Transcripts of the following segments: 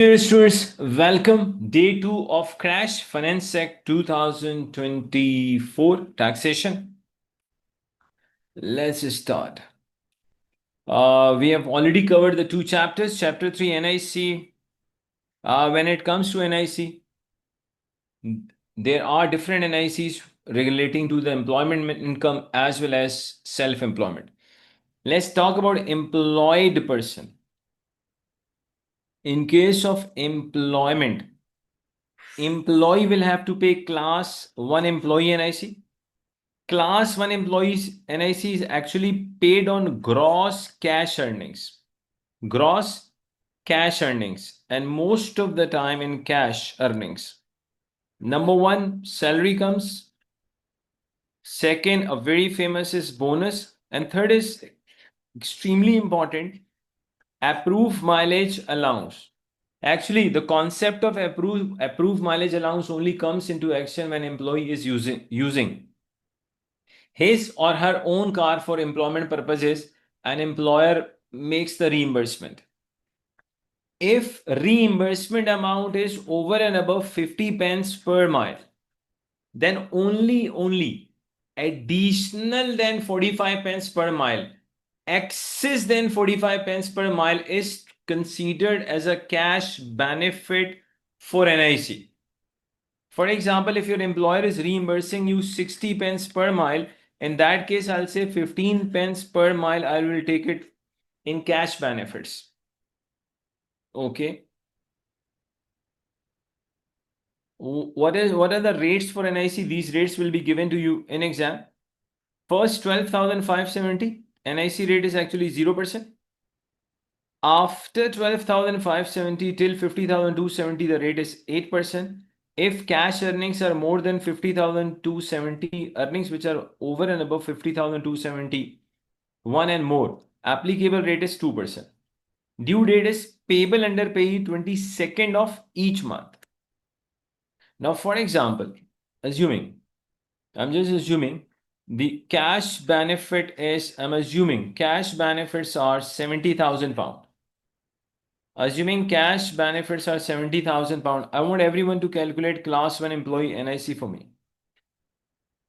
Dear students, welcome day 2 of Crash Finance Sec 2024 Taxation. Let's start. We have already covered the two chapters. Chapter 3 NIC. When it comes to NIC, there are different NICs relating to the employment income as well as self-employment. Let's talk about employed person. In case of employment, employee will have to pay class 1 employee NIC. Class 1 employees NIC is actually paid on gross cash earnings. Gross cash earnings, and most of the time in cash earnings. Number 1, salary comes. Second, a very famous is bonus. And third is extremely important, approved mileage allowance. Actually, the concept of approved mileage allowance only comes into action when employee is using his or her own car for employment purposes, an employer makes the reimbursement. If reimbursement amount is over and above 50 pence per mile, then only additional than 45 pence per mile, excess than 45 pence per mile is considered as a cash benefit for NIC. For example, if your employer is reimbursing you 60 pence per mile, in that case, I'll say 15 pence per mile, I will take it in cash benefits. Okay. What are the rates for NIC? These rates will be given to you in exam. First 12,570, NIC rate is actually 0%. After 12,570 till 50,270, the rate is 8%. If cash earnings are more than 50,270, earnings which are over and above 50,270, one and more, applicable rate is 2%. Due date is payable under payee 22nd of each month. Now, for example, I'm just assuming the cash benefit is, I'm assuming cash benefits are 70,000 pound. Assuming cash benefits are 70,000 pound, I want everyone to calculate class 1 employee NIC for me.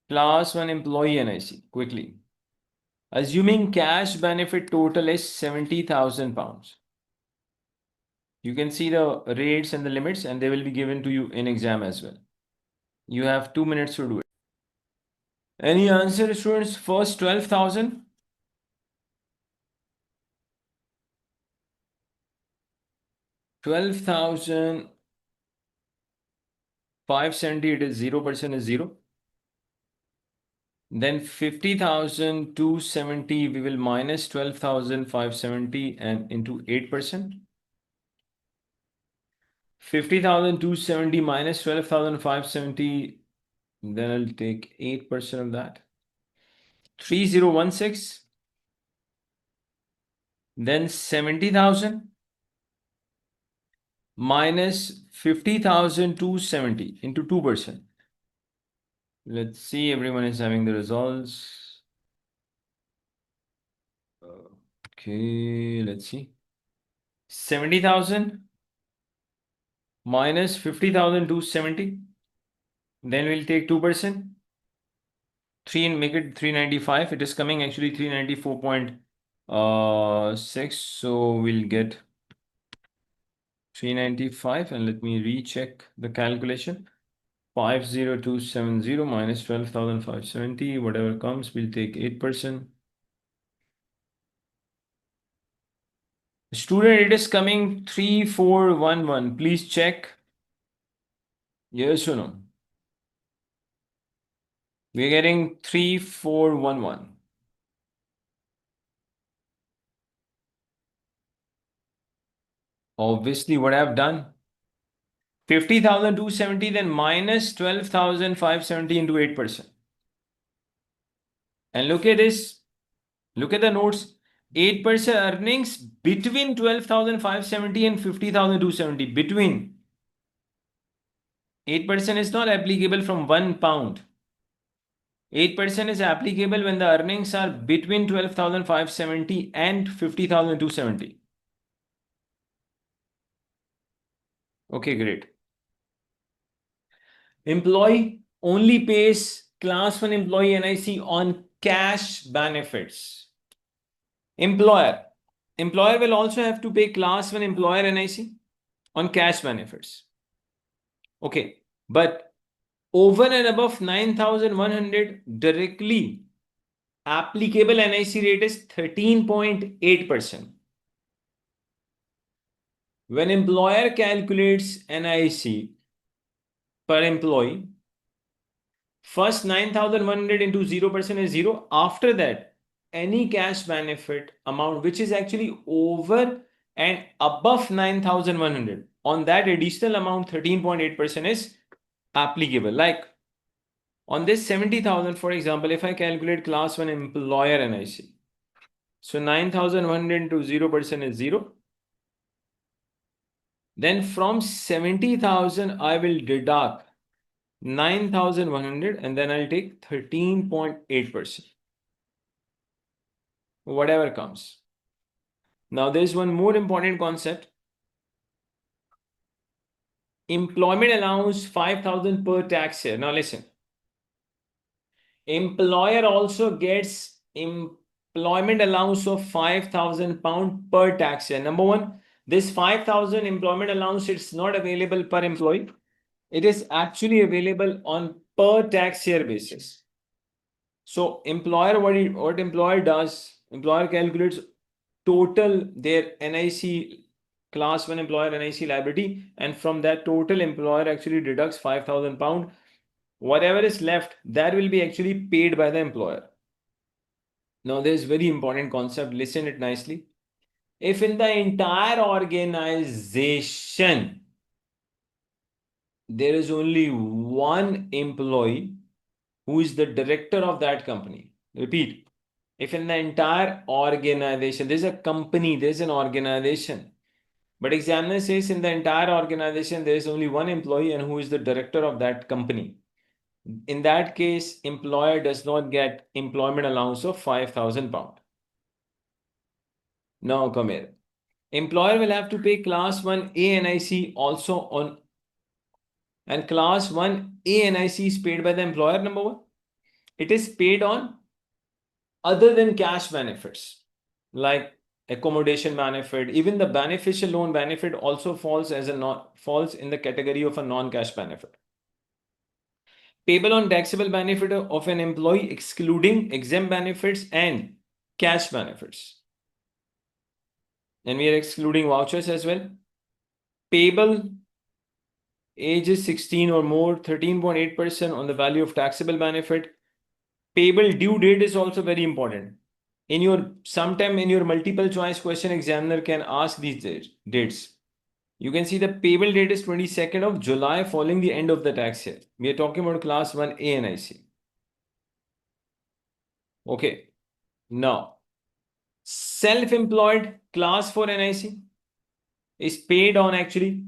Class 1 employee NIC, quickly. Assuming cash benefit total is 70,000 pounds. You can see the rates and the limits, and they will be given to you in exam as well. You have 2 minutes to do it. Any answer, students? First 12,000. 12,570, it is 0% is 0. Then 50,270, we will minus 12,570 and into 8%. 50,270 minus 12,570, then I'll take 8% of that. 3016. Then 70,000 minus 50,270 into 2%. Let's see, everyone is having the results. Okay, let's see. 70,000 minus 50,270. Then we'll take 2%. 3 and make it 395. It is coming actually 394.6. So we'll get 395, and let me recheck the calculation. 50270 minus 12,570, whatever comes, we'll take 8%. Student, it is coming 3411. Please check. Yes or no? We're getting 3411. Obviously, what I've done, 50,270, then minus 12,570 into 8%. And look at this. Look at the notes. 8% earnings between 12,570 and 50,270. Between. 8% is not applicable from £1. 8% is applicable when the earnings are between 12,570 and 50,270. Okay, great. Employee only pays class 1 employee NIC on cash benefits. Employer will also have to pay class 1 employer NIC on cash benefits. Okay, but over and above 9,100 directly applicable NIC rate is 13.8%. When employer calculates NIC per employee, first 9,100 into 0% is 0. After that, any cash benefit amount which is actually over and above 9,100, on that additional amount 13.8% is applicable. Like on this 70,000, for example, if I calculate class 1 employer NIC, so 9,100 into 0% is 0. Then from 70,000, I will deduct 9,100 and then I'll take 13.8%. Whatever comes. Now, there's one more important concept. Employment allowance 5,000 per tax year. Now, listen. Employer also gets employment allowance of £5,000 per tax year. Number one, this 5,000 employment allowance, it's not available per employee. It is actually available on per tax year basis. So employer, what employer does, employer calculates total their NIC class 1 employer NIC liability, and from that total employer actually deducts £5,000. Whatever is left, that will be actually paid by the employer. Now there's very important concept, listen it nicely. If in the entire organization there is only one employee who is the director of that company, repeat, if in the entire organization, there's a company, there's an organization, but examiner says in the entire organization there is only one employee and who is the director of that company. In that case, employer does not get employment allowance of £5,000. Now come here. Employer will have to pay class 1 A NIC also on, and class 1 A NIC is paid by the employer, number one. It is paid on other than cash benefits like accommodation benefit. Even the beneficial loan benefit also falls in the category of a non-cash benefit. Payable on taxable benefit of an employee excluding exempt benefits and cash benefits. And we are excluding vouchers as well. Payable age is 16 or more, 13.8% on the value of taxable benefit. Payable due date is also very important. Sometime in your multiple choice question, examiner can ask these dates. You can see the payable date is 22nd of July following the end of the tax year. We are talking about class 1 A NIC. Okay. Now, self-employed class 4 NIC is paid on actually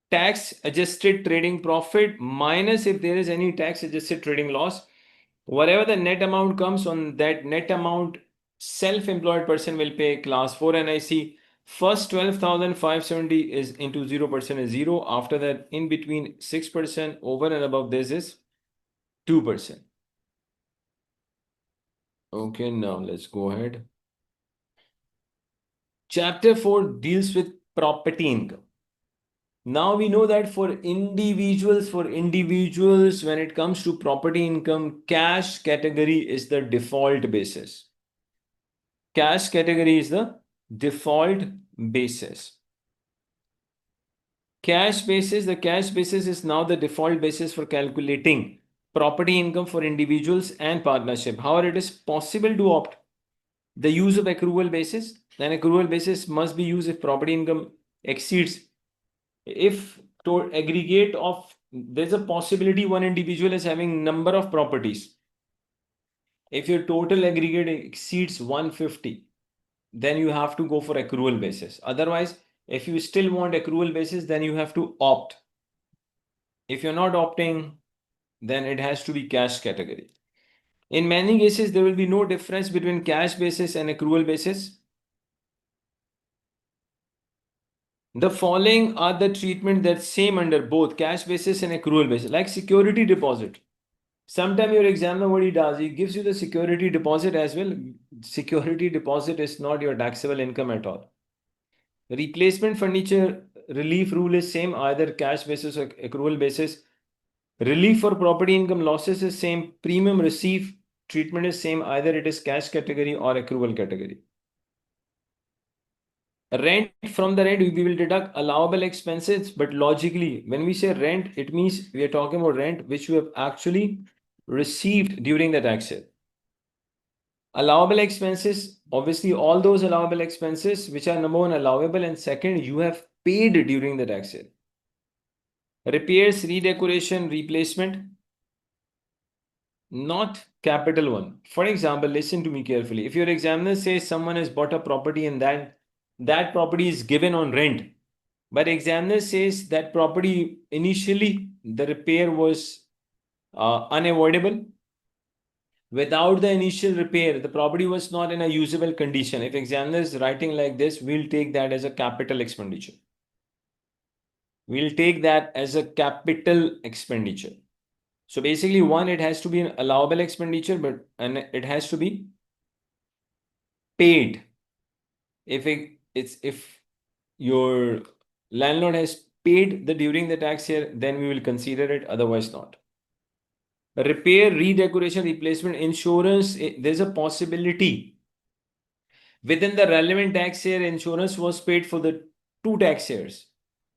tax adjusted trading profit minus if there is any tax adjusted trading loss. Whatever the net amount comes, on that net amount, self-employed person will pay class 4 NIC. First 12,570 is into 0% is 0. After that, in between 6%, over and above this is 2%. Okay, now let's go ahead. Chapter 4 deals with property income. Now we know that for individuals, when it comes to property income, cash category is the default basis. Cash category is the default basis. The cash basis is now the default basis for calculating property income for individuals and partnership. However, it is possible to opt the use of accrual basis. Then accrual basis must be used if property income exceeds, if aggregate of, there's a possibility one individual is having number of properties. If your total aggregate exceeds 150, then you have to go for accrual basis. Otherwise, if you still want accrual basis, then you have to opt. If you're not opting, then it has to be cash category. In many cases, there will be no difference between cash basis and accrual basis. The following are the treatment that's same under both cash basis and accrual basis, like security deposit. Sometime your examiner, what he does, he gives you the security deposit as well. Security deposit is not your taxable income at all. Replacement furniture relief rule is same, either cash basis or accrual basis. Relief for property income losses is same. Premium receive treatment is same, either it is cash category or accrual category. Rent, from the rent we will deduct allowable expenses, but logically when we say rent, it means we are talking about rent which you have actually received during the tax year. Allowable expenses, obviously all those allowable expenses which are number one allowable and second you have paid during the tax year. Repairs, redecoration, replacement, not capital one. For example, listen to me carefully. If your examiner says someone has bought a property and that property is given on rent, but examiner says that property initially the repair was unavoidable. Without the initial repair, the property was not in a usable condition. If examiner is writing like this, we'll take that as a capital expenditure. We'll take that as a capital expenditure. So basically, one, it has to be an allowable expenditure, and it has to be paid. If your landlord has paid the during the tax year, then we will consider it, otherwise not. Repair, redecoration, replacement, insurance, there's a possibility within the relevant tax year insurance was paid for the 2 tax years.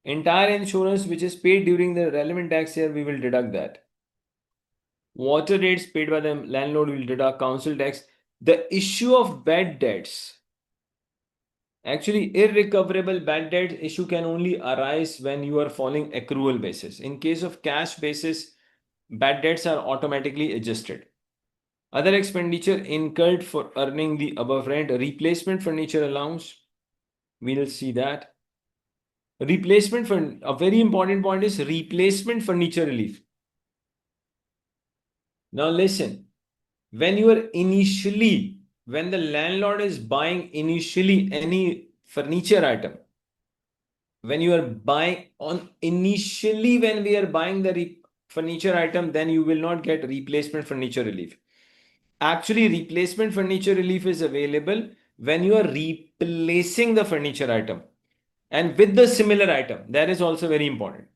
Entire insurance which is paid during the relevant tax year, we will deduct that. Water rates paid by the landlord will deduct, council tax. The issue of bad debts, actually irrecoverable bad debt issue can only arise when you are following accrual basis. In case of cash basis, bad debts are automatically adjusted. Other expenditure incurred for earning the above rent, replacement furniture allowance, we'll see that. Replacement for a very important point is replacement furniture relief. Now listen, when the landlord is buying initially any furniture item, when we are buying the furniture item, then you will not get replacement furniture relief. Actually, replacement furniture relief is available when you are replacing the furniture item and with the similar item. That is also very important.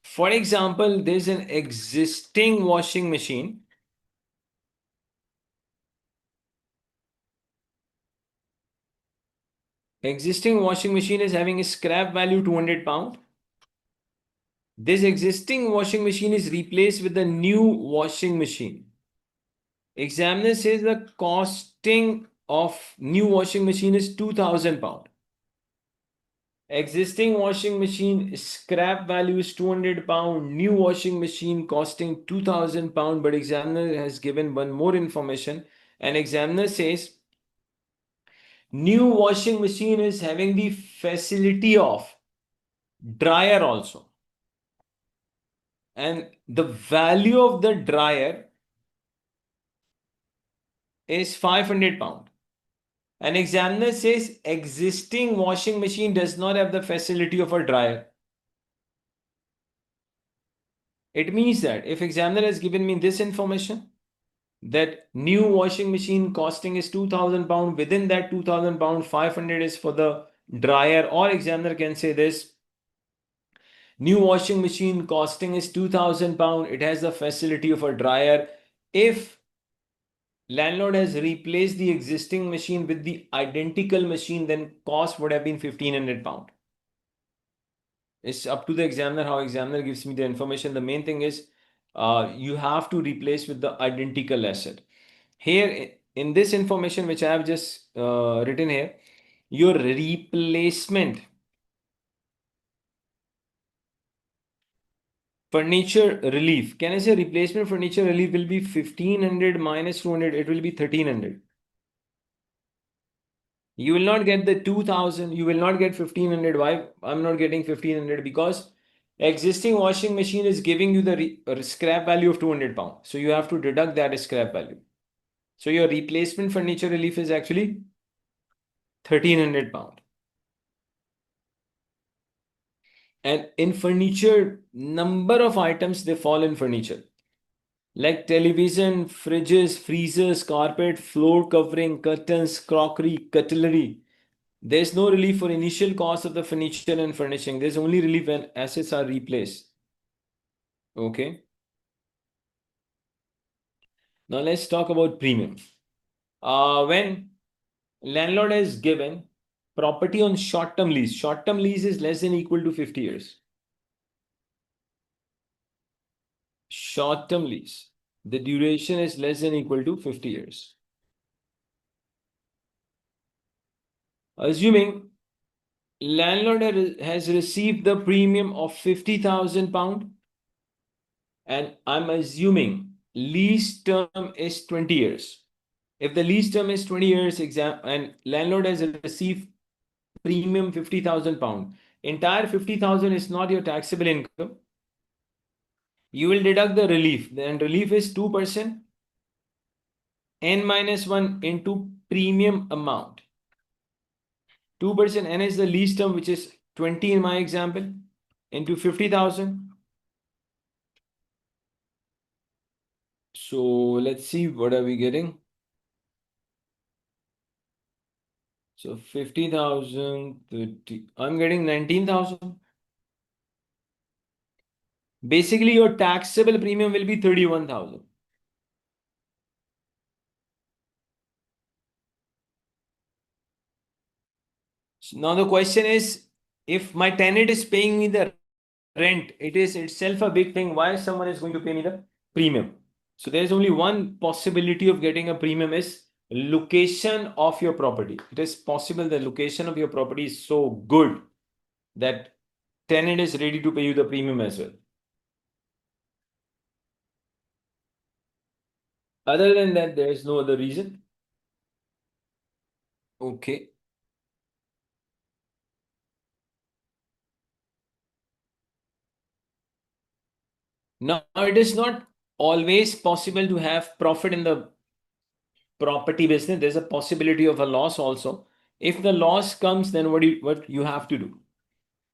For example, there's an existing washing machine. Existing washing machine is having a scrap value 200 pound. This existing washing machine is replaced with a new washing machine. Examiner says the costing of new washing machine is 2000 pound. Existing washing machine scrap value is 200 pound. New washing machine costing 2000 pound. But examiner has given one more information. And examiner says new washing machine is having the facility of dryer also. And the value of the dryer is 500 pound. An examiner says existing washing machine does not have the facility of a dryer. It means that if examiner has given me this information, that new washing machine costing is 2000 pound, within that 2000 pound, 500 is for the dryer, or examiner can say this, new washing machine costing is 2000 pound, it has the facility of a dryer. If landlord has replaced the existing machine with the identical machine, then cost would have been 1500 pound. It's up to the examiner how examiner gives me the information. The main thing is you have to replace with the identical asset. Here in this information which I have just written here, your replacement furniture relief, can I say replacement furniture relief will be 1500 minus 200, it will be 1300. You will not get the 2000, you will not get 1500. Why I'm not getting 1500? Because existing washing machine is giving you the scrap value of 200 pounds. So you have to deduct that scrap value. So your replacement furniture relief is actually 1300 pound. And in furniture, number of items they fall in furniture, like television, fridges, freezers, carpet, floor covering, curtains, crockery, cutlery. There's no relief for initial cost of the furniture and furnishing. There's only relief when assets are replaced. Okay. Now let's talk about premium. When landlord has given property on short-term lease is less than equal to 50 years. Short-term lease, the duration is less than equal to 50 years. Assuming landlord has received the premium of £50,000 and I'm assuming lease term is 20 years. If the lease term is 20 years and landlord has received premium £50,000, entire 50,000 is not your taxable income. You will deduct the relief. Then relief is 2% n minus 1 into premium amount. 2% n is the lease term, which is 20 in my example, into 50,000. So let's see, what are we getting? So 50,000, 30, I'm getting 19,000. Basically, your taxable premium will be 31,000. So now the question is, if my tenant is paying me the rent, it is itself a big thing. Why someone is going to pay me the premium? So there's only one possibility of getting a premium is location of your property. It is possible the location of your property is so good that tenant is ready to pay you the premium as well. Other than that, there is no other reason. Okay. Now, it is not always possible to have profit in the property business. There's a possibility of a loss also. If the loss comes, then what you have to do?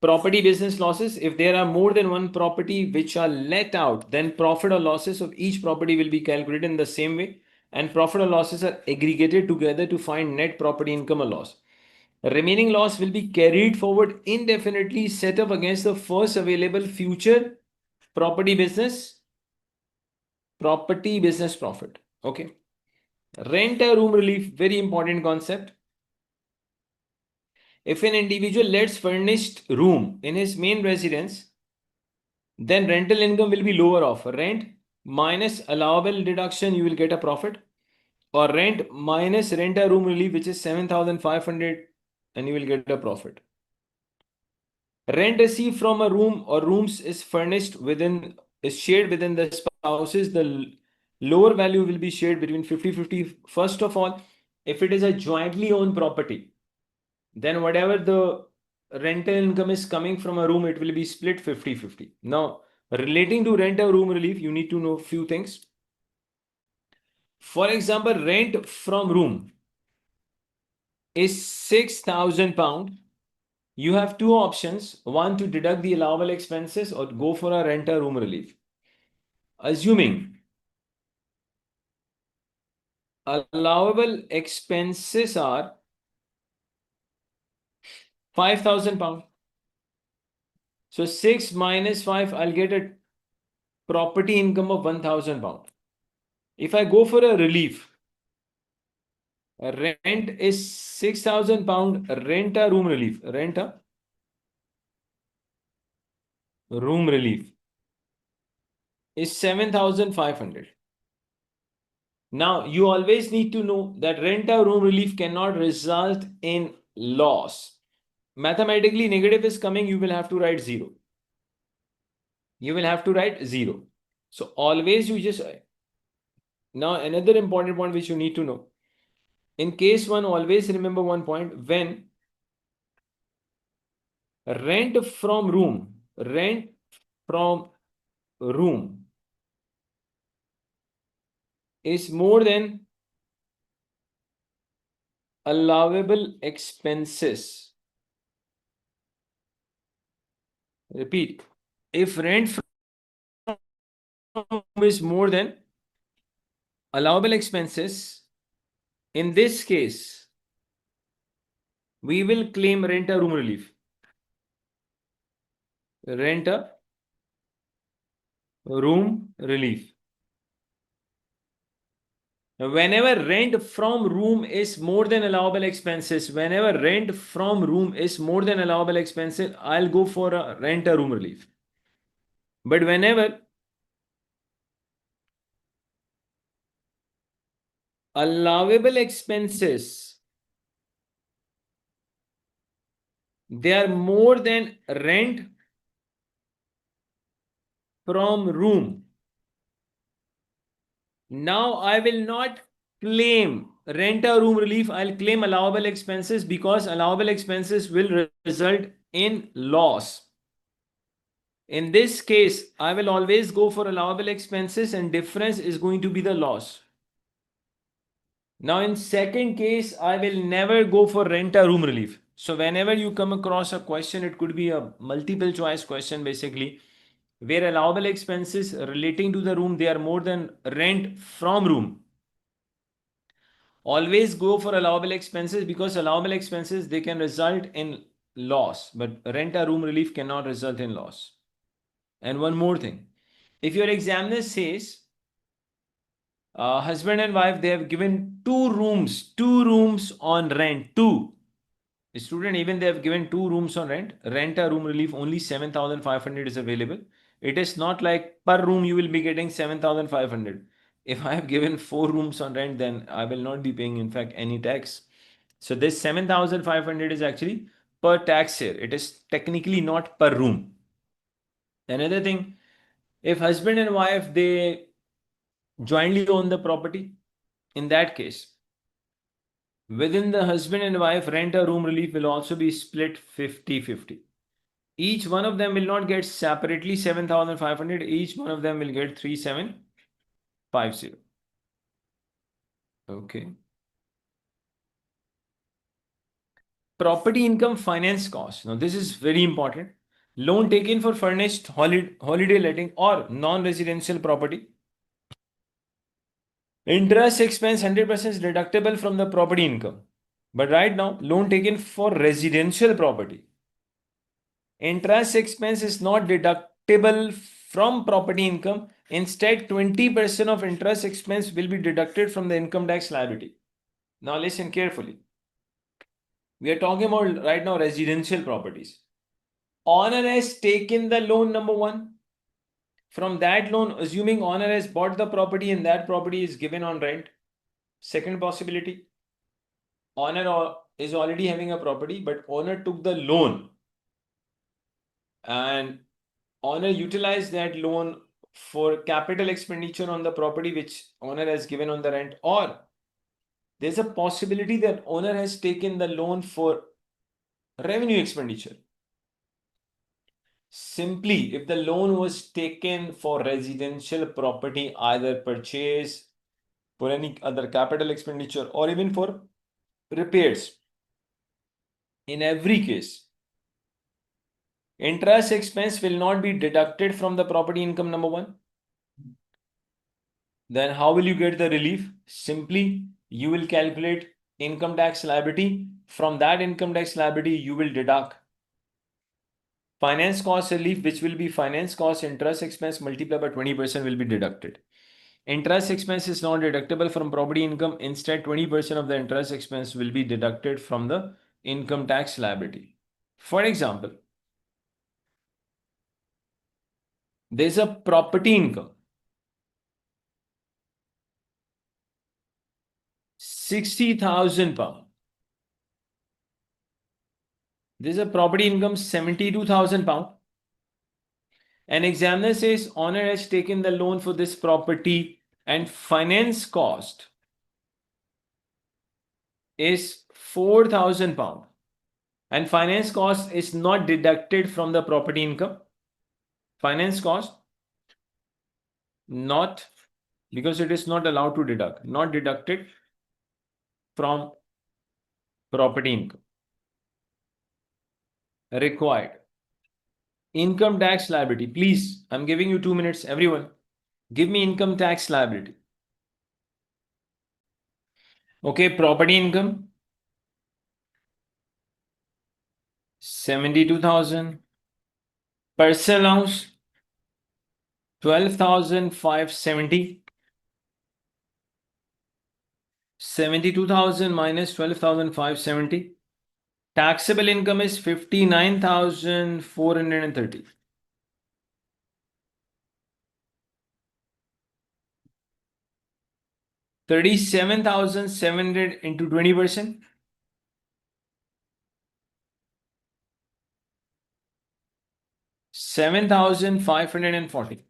Property business losses, if there are more than one property which are let out, then profit or losses of each property will be calculated in the same way, and profit or losses are aggregated together to find net property income or loss. Remaining loss will be carried forward indefinitely, set up against the first available future property business profit. Okay. Rent a room relief, very important concept. If an individual lets furnished room in his main residence, then rental income will be lower off. Rent minus allowable deduction, you will get a profit. Or rent minus rent a room relief, which is 7,500, and you will get a profit. Rent received from a room or rooms is shared within the spouses. The lower value will be shared between 50-50. First of all, if it is a jointly owned property, then whatever the rental income is coming from a room, it will be split 50-50. Now, relating to rent or room relief, you need to know a few things. For example, rent from room is £6,000. You have two options. One, to deduct the allowable expenses or go for a rent or room relief. Assuming allowable expenses are £5,000. So 6 minus 5, I'll get a property income of £1,000. If I go for a relief, rent is £6,000, rent a room relief, is 7,500. Now, you always need to know that rent a room relief cannot result in loss. Mathematically, negative is coming, you will have to write 0. So always you just, now another important point which you need to know. In case one, always remember one point: when rent from room is more than allowable expenses, Repeat. If rent from is more than allowable expenses, in this case, we will claim rent a room relief. Rent a room relief. Whenever rent from room is more than allowable expenses, whenever rent from room is more than allowable expenses, I'll go for a rent a room relief. But whenever allowable expenses, they are more than rent from room, now I will not claim rent a room relief, I'll claim allowable expenses because allowable expenses will result in loss. In this case, I will always go for allowable expenses and difference is going to be the loss. Now in second case, I will never go for rent a room relief. So whenever you come across a question, it could be a multiple choice question basically, where allowable expenses relating to the room, they are more than rent from room. Always go for allowable expenses because allowable expenses, they can result in loss, but rent a room relief cannot result in loss. And one more thing, if your examiner says husband and wife, they have given two rooms on rent, two student, even they have given two rooms on rent a room relief, only 7,500 is available. It is not like per room you will be getting 7,500. If I have given four rooms on rent, then I will not be paying in fact any tax. So this 7,500 is actually per tax year. It is technically not per room. Another thing, if husband and wife, they jointly own the property, in that case, within the husband and wife, rent a room relief will also be split 50-50. Each one of them will not get separately 7,500. Each one of them will get 3,750. Okay. Property income finance cost. Now, this is very important. Loan taken for furnished holiday letting or non-residential property. Interest expense 100% is deductible from the property income. But right now, loan taken for residential property. Interest expense is not deductible from property income. Instead, 20% of interest expense will be deducted from the income tax liability. Now listen carefully. We are talking about right now residential properties. Owner has taken the loan number one. From that loan, assuming owner has bought the property and that property is given on rent. Second possibility, owner is already having a property, but owner took the loan and owner utilized that loan for capital expenditure on the property which owner has given on the rent, or there's a possibility that owner has taken the loan for revenue expenditure. Simply, if the loan was taken for residential property, either purchase, for any other capital expenditure, or even for repairs, in every case, interest expense will not be deducted from the property income number one. Then how will you get the relief? Simply, you will calculate income tax liability. From that income tax liability, you will deduct finance cost relief, which will be finance cost interest expense multiplied by 20% will be deducted. Interest expense is not deductible from property income. Instead, 20% of the interest expense will be deducted from the income tax liability. For example, there's a property income, 60,000 pounds. There's a property income, 72,000 pounds. An examiner says owner has taken the loan for this property and finance cost is 4,000 pounds. And finance cost is not deducted from the property income. Finance cost, not, because it is not allowed to deduct, not deducted from property income. Required. Income tax liability. Please, I'm giving you 2 minutes, everyone. Give me income tax liability. Okay, property income 72,000. Personal house 12,570. 72,000 minus 12,570. Taxable income is 59,430. 37,700 into 20%. 7,540.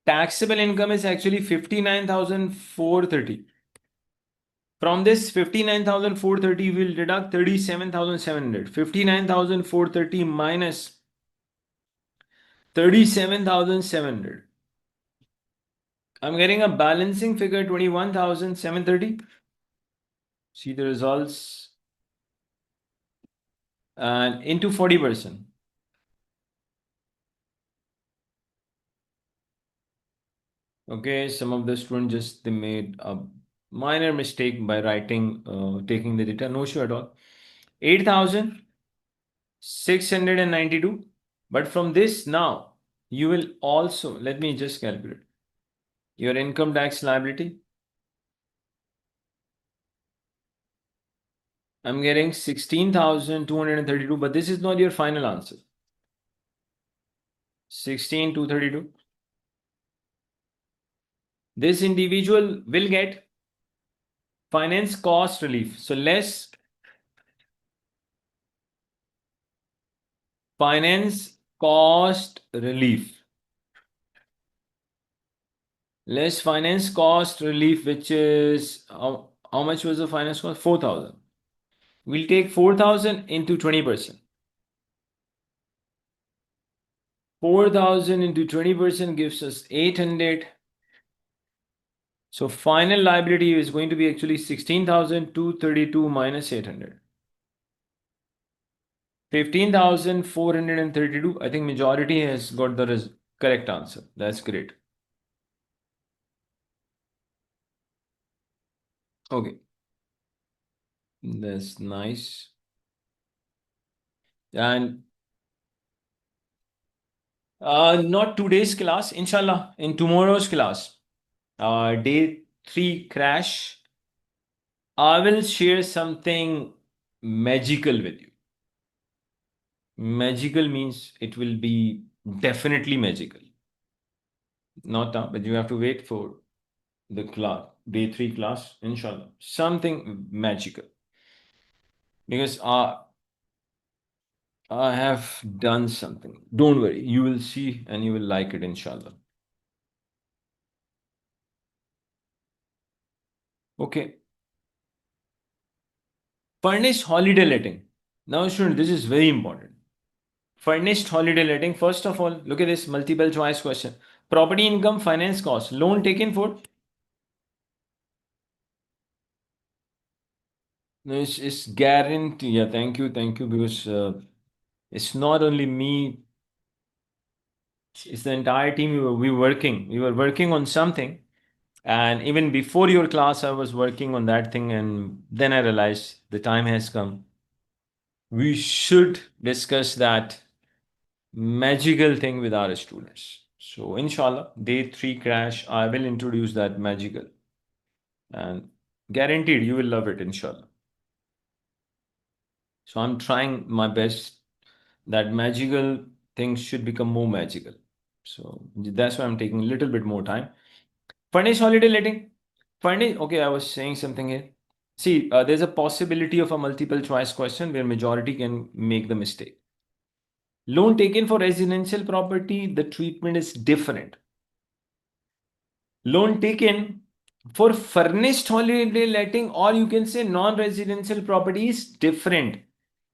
Taxable income is actually 59,430. From this 59,430, we'll deduct 37,700. 59,430 minus 37,700. I'm getting a balancing figure 21,730. See the results. And into 40%. Okay, some of the students just they made a minor mistake by writing, taking the data. No issue at all. 8,692. But from this now, you will also, let me just calculate your income tax liability. I'm getting 16,232, but this is not your final answer. 16,232. This individual will get finance cost relief. So less finance cost relief. Less finance cost relief, which is how much was the finance cost? 4,000. We'll take 4,000 into 20%. 4,000 into 20% gives us 800. So final liability is going to be actually 16,232 minus 800. 15,432. I think majority has got the correct answer. That's great. Okay. That's nice. And not today's class, inshallah, in tomorrow's class, day 3 crash, I will share something magical with you. Magical means it will be definitely magical. Not now, but you have to wait for the class, day 3 class, inshallah. Something magical. Because I have done something. Don't worry, you will see and you will like it, inshallah. Okay. Furnished holiday letting. Now, student, this is very important. Furnished holiday letting. First of all, look at this multiple choice question. Property income, finance cost, loan taken for. No, it's guaranteed. Yeah, thank you, because it's not only me. It's the entire team. We were working on something, and even before your class, I was working on that thing, and then I realized the time has come. We should discuss that magical thing with our students. So, inshallah, day 3 crash, I will introduce that magical, and guaranteed you will love it, inshallah. So, I'm trying my best that magical things should become more magical. So, that's why I'm taking a little bit more time. Furnished holiday letting. Furnished, okay, I was saying something here. See, there's a possibility of a multiple choice question where majority can make the mistake. Loan taken for residential property, the treatment is different. Loan taken for furnished holiday letting, or you can say non-residential property, is different.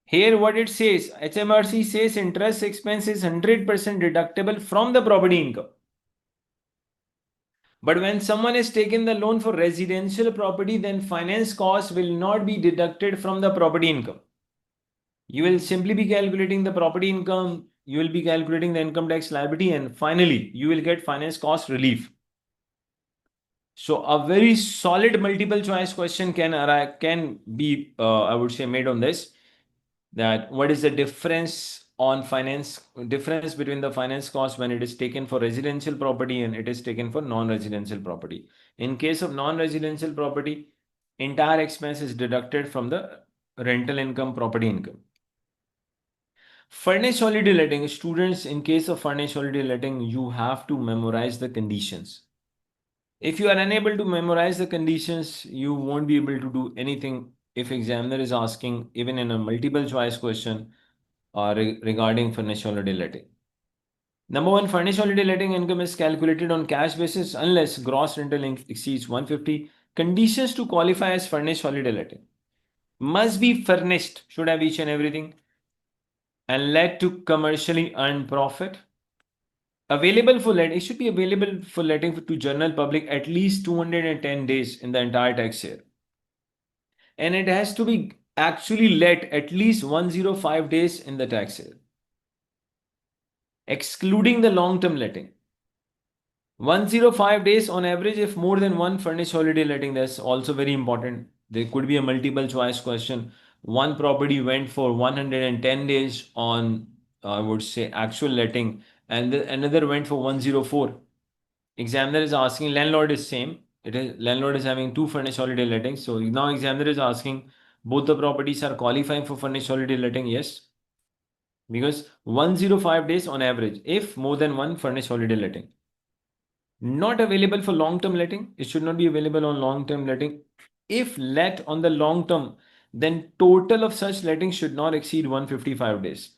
Here what it says, HMRC says interest expense is 100% deductible from the property income. But when someone has taken the loan for residential property, then finance cost will not be deducted from the property income. You will simply be calculating the property income, you will be calculating the income tax liability, and finally, you will get finance cost relief. So a very solid multiple choice question can be, I would say, made on this. That what is the difference between the finance cost when it is taken for residential property and it is taken for non-residential property. In case of non-residential property, entire expense is deducted from the rental income, property income. Furnished holiday letting, students, in case of furnished holiday letting, you have to memorize the conditions. If you are unable to memorize the conditions, you won't be able to do anything if examiner is asking even in a multiple choice question regarding furnished holiday letting. Number one, furnished holiday letting income is calculated on cash basis unless gross rental exceeds 150. Conditions to qualify as furnished holiday letting: must be furnished, should have each and everything, and let to commercially earn profit. Available for letting, it should be available for letting to general public at least 210 days in the entire tax year. And it has to be actually let at least 105 days in the tax year, excluding the long-term letting. 105 days on average if more than one furnished holiday letting. That's also very important. There could be a multiple choice question. One property went for 110 days on, I would say, actual letting, and another went for 104. Examiner is asking, landlord is same. Landlord is having two furnished holiday lettings. So now examiner is asking, both the properties are qualifying for furnished holiday letting. Yes, because 105 days on average if more than one furnished holiday letting. Not available for long term letting. It should not be available on long term letting. If let on the long term, then total of such letting should not exceed 155 days.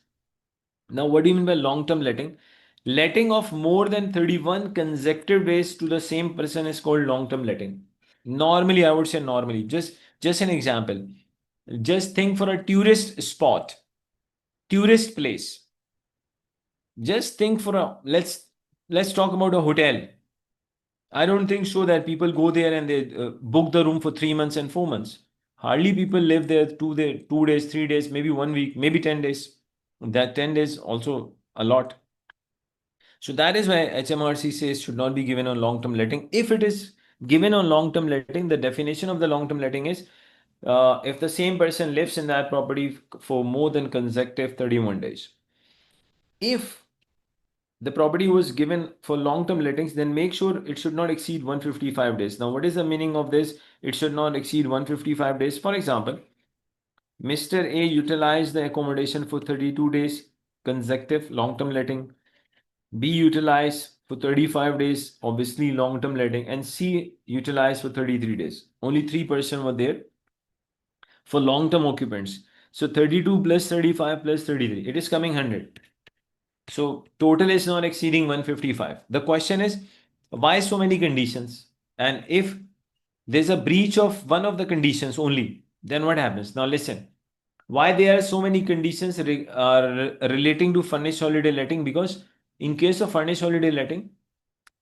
Now, what do you mean by long term letting? Letting of more than 31 consecutive days to the same person is called long term letting. Normally, I would say normally. Just an example. Just think for a tourist spot, tourist place. Just think for a let's talk about a hotel. I don't think so that people go there and they book the room for 3 months and 4 months. Hardly people live there 2 days, 3 days, maybe 1 week, maybe 10 days. That 10 days also a lot. So that is why HMRC says should not be given on long-term letting. If it is given on long-term letting, the definition of the long-term letting is if the same person lives in that property for more than consecutive 31 days. If the property was given for long-term lettings, then make sure it should not exceed 155 days. Now, what is the meaning of this? It should not exceed 155 days. For example, Mr. A utilized the accommodation for 32 days consecutive long-term letting. B utilized for 35 days, obviously long-term letting, and C utilized for 33 days. Only 3% were there for long-term occupants. So 32 plus 35 plus 33, it is coming 100. So total is not exceeding 155. The question is, why so many conditions? And if there's a breach of one of the conditions only, then what happens? Now listen, why there are so many conditions relating to furnished holiday letting? Because in case of furnished holiday letting,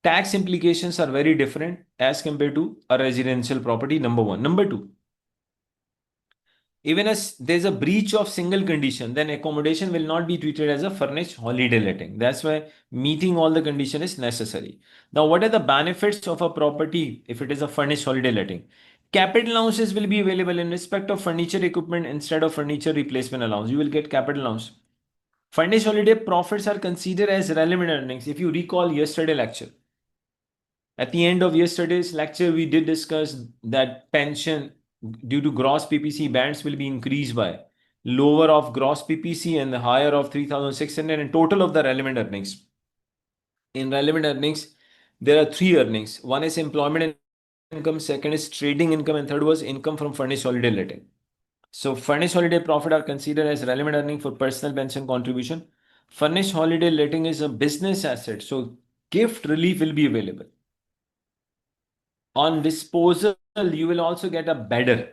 tax implications are very different as compared to a residential property, number one. Number two, even as there's a breach of single condition, then accommodation will not be treated as a furnished holiday letting. That's why meeting all the condition is necessary. Now, what are the benefits of a property if it is a furnished holiday letting? Capital allowances will be available in respect of furniture equipment instead of furniture replacement allowance. You will get capital allowance. Furnished holiday profits are considered as relevant earnings. If you recall yesterday lecture, at the end of yesterday's lecture, we did discuss that pension due to gross PPC bands will be increased by lower of gross PPC and the higher of 3,600 and total of the relevant earnings. In relevant earnings, there are three earnings. One is employment income, second is trading income, and third was income from furnished holiday letting. So furnished holiday profit are considered as relevant earning for personal pension contribution. Furnished holiday letting is a business asset, so gift relief will be available. On disposal, you will also get a better.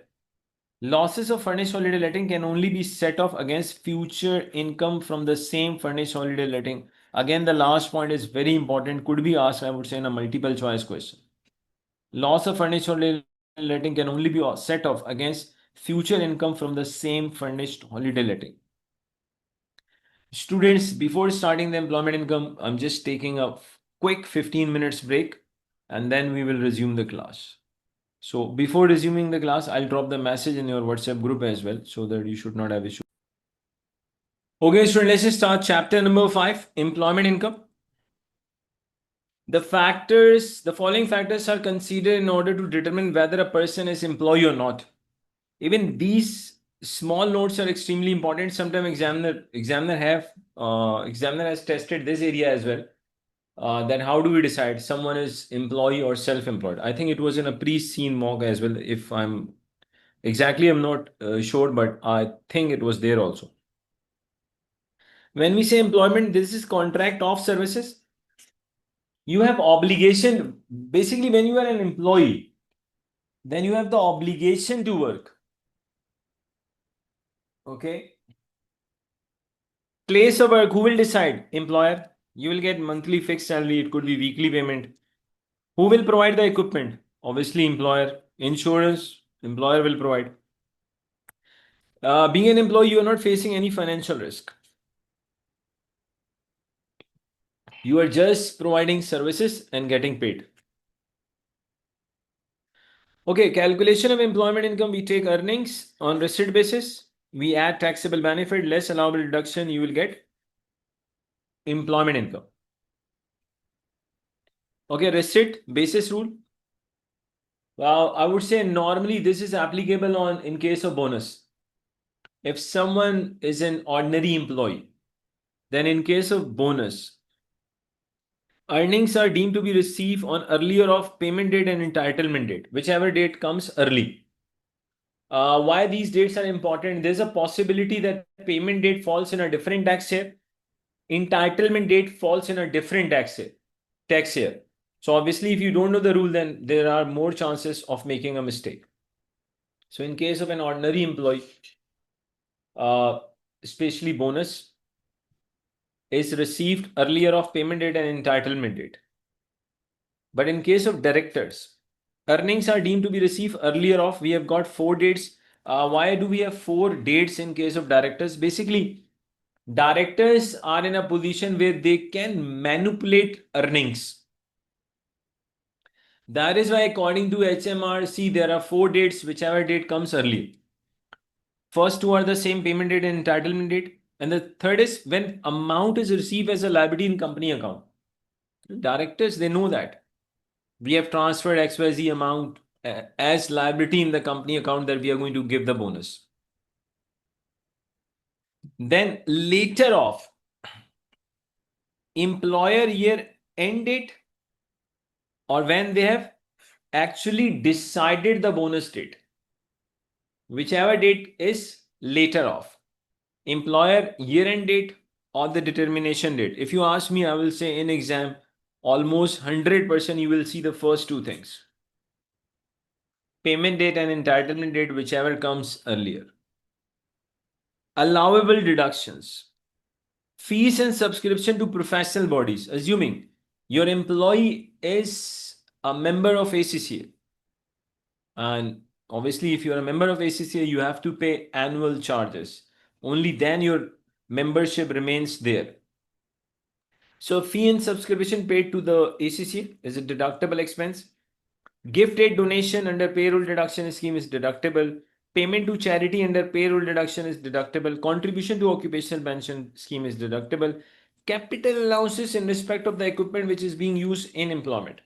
Losses of furnished holiday letting can only be set off against future income from the same furnished holiday letting. Again, the last point is very important, could be asked, I would say, in a multiple choice question. Loss of furnished holiday letting can only be set off against future income from the same furnished holiday letting. Students, before starting the employment income, I'm just taking a quick 15 minutes break and then we will resume the class. So before resuming the class, I'll drop the message in your WhatsApp group as well so that you should not have issue. Okay, student, let's just start chapter number 5, employment income. The following factors are considered in order to determine whether a person is employee or not. Even these small notes are extremely important. Sometimes examiner has tested this area as well. Then how do we decide someone is employee or self-employed? I think it was in a pre-scene mock as well. If I'm not sure, but I think it was there also. When we say employment, this is contract of services. You have obligation. Basically, when you are an employee, then you have the obligation to work. Okay. Place of work, who will decide? Employer. You will get monthly fixed salary. It could be weekly payment. Who will provide the equipment? Obviously, employer. Insurance, employer will provide. Being an employee, you are not facing any financial risk. You are just providing services and getting paid. Okay, calculation of employment income, we take earnings on receipt basis. We add taxable benefit, less allowable deduction, you will get employment income. Okay, receipt basis rule. I would say normally this is applicable in case of bonus. If someone is an ordinary employee, then in case of bonus, earnings are deemed to be received on earlier of payment date and entitlement date, whichever date comes early. Why these dates are important? There's a possibility that payment date falls in a different tax year, entitlement date falls in a different tax year. So obviously, if you don't know the rule, then there are more chances of making a mistake. So in case of an ordinary employee, especially bonus is received earlier of payment date and entitlement date. But in case of directors, earnings are deemed to be received earlier of. We have got 4 dates. Why do we have 4 dates in case of directors? Basically, directors are in a position where they can manipulate earnings. That is why, according to HMRC, there are 4 dates, whichever date comes early. First two are the same, payment date and entitlement date. And the third is when amount is received as a liability in company account. Directors, they know that we have transferred XYZ amount as liability in the company account that we are going to give the bonus. Then later off, employer year end date, or when they have actually decided the bonus date, whichever date is later off, employer year end date or the determination date. If you ask me, I will say in exam, almost 100% you will see the first two things. Payment date and entitlement date, whichever comes earlier. Allowable deductions. Fees and subscription to professional bodies. Assuming your employee is a member of ACCA. And obviously, if you're a member of ACCA, you have to pay annual charges. Only then your membership remains there. So fee and subscription paid to the ACCA is a deductible expense. Gift aid donation under payroll deduction scheme is deductible. Payment to charity under payroll deduction is deductible. Contribution to occupational pension scheme is deductible. Capital allowances in respect of the equipment which is being used in employment.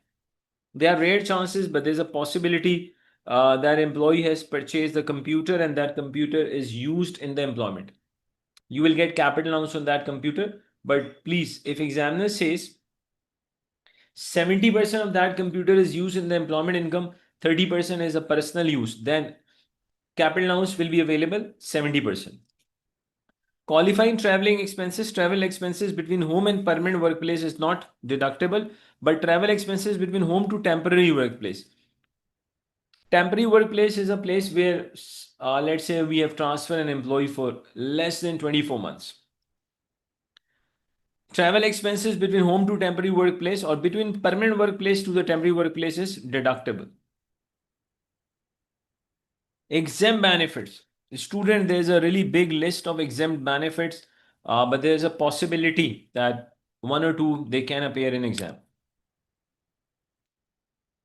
There are rare chances, but there's a possibility that employee has purchased the computer and that computer is used in the employment. You will get capital allowance on that computer, but please, if examiner says 70% of that computer is used in the employment income, 30% is a personal use, then capital allowance will be available 70%. Qualifying travel expenses between home and permanent workplace is not deductible, but travel expenses between home to temporary workplace. Temporary workplace is a place where, let's say, we have transferred an employee for less than 24 months. Travel expenses between home to temporary workplace or between permanent workplace to the temporary workplace is deductible. Exempt benefits. Student, there's a really big list of exempt benefits. but there's a possibility that one or two they can appear in exam.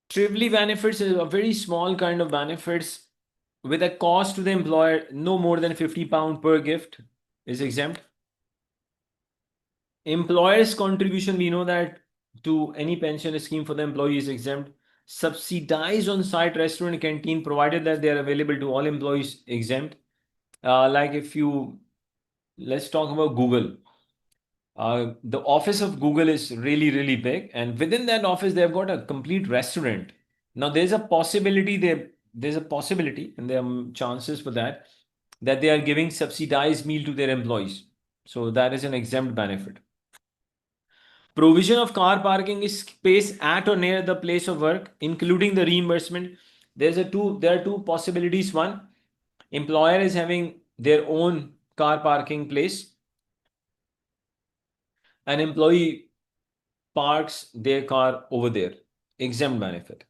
Trivially benefits is a very small kind of benefits with a cost to the employer no more than £50 per gift is exempt. Employer's contribution, we know that to any pension scheme for the employee is exempt. Subsidized on-site restaurant canteen provided that they are available to all employees exempt. Like if you, let's talk about Google. The office of Google is really, really big, and within that office, they've got a complete restaurant. Now, there's a possibility, and there are chances for that they are giving subsidized meal to their employees. So that is an exempt benefit. Provision of car parking is space at or near the place of work, including the reimbursement. There are two possibilities. One, employer is having their own car parking place. An employee parks their car over there. Exempt benefit.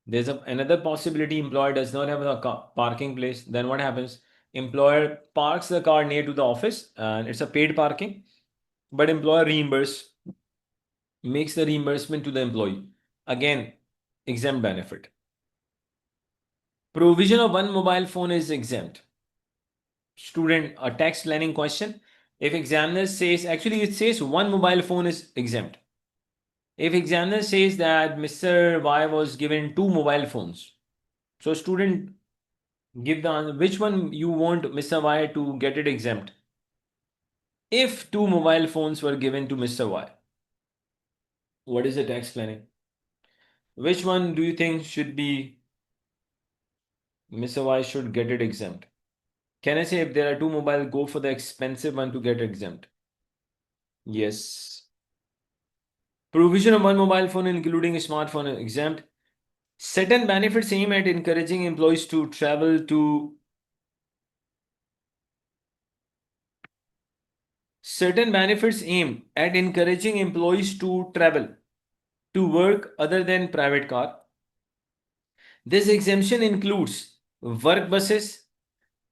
There's another possibility, employer does not have a parking place. Then what happens? Employer parks the car near to the office and it's a paid parking, but employer makes the reimbursement to the employee. Again, exempt benefit. Provision of one mobile phone is exempt. Student, a tax planning question. If examiner says, actually it says one mobile phone is exempt. If examiner says that Mr. Y was given two mobile phones, so student, give the answer. Which one you want Mr. Y to get it exempt? If two mobile phones were given to Mr. Y, what is the tax planning? Which one do you think should be Mr. Y should get it exempt? Can I say if there are two mobile, go for the expensive one to get exempt? Yes. Provision of one mobile phone, including a smartphone, exempt. Certain benefits aim at encouraging employees to travel to certain benefits aim at encouraging employees to travel to work other than private car. This exemption includes work buses,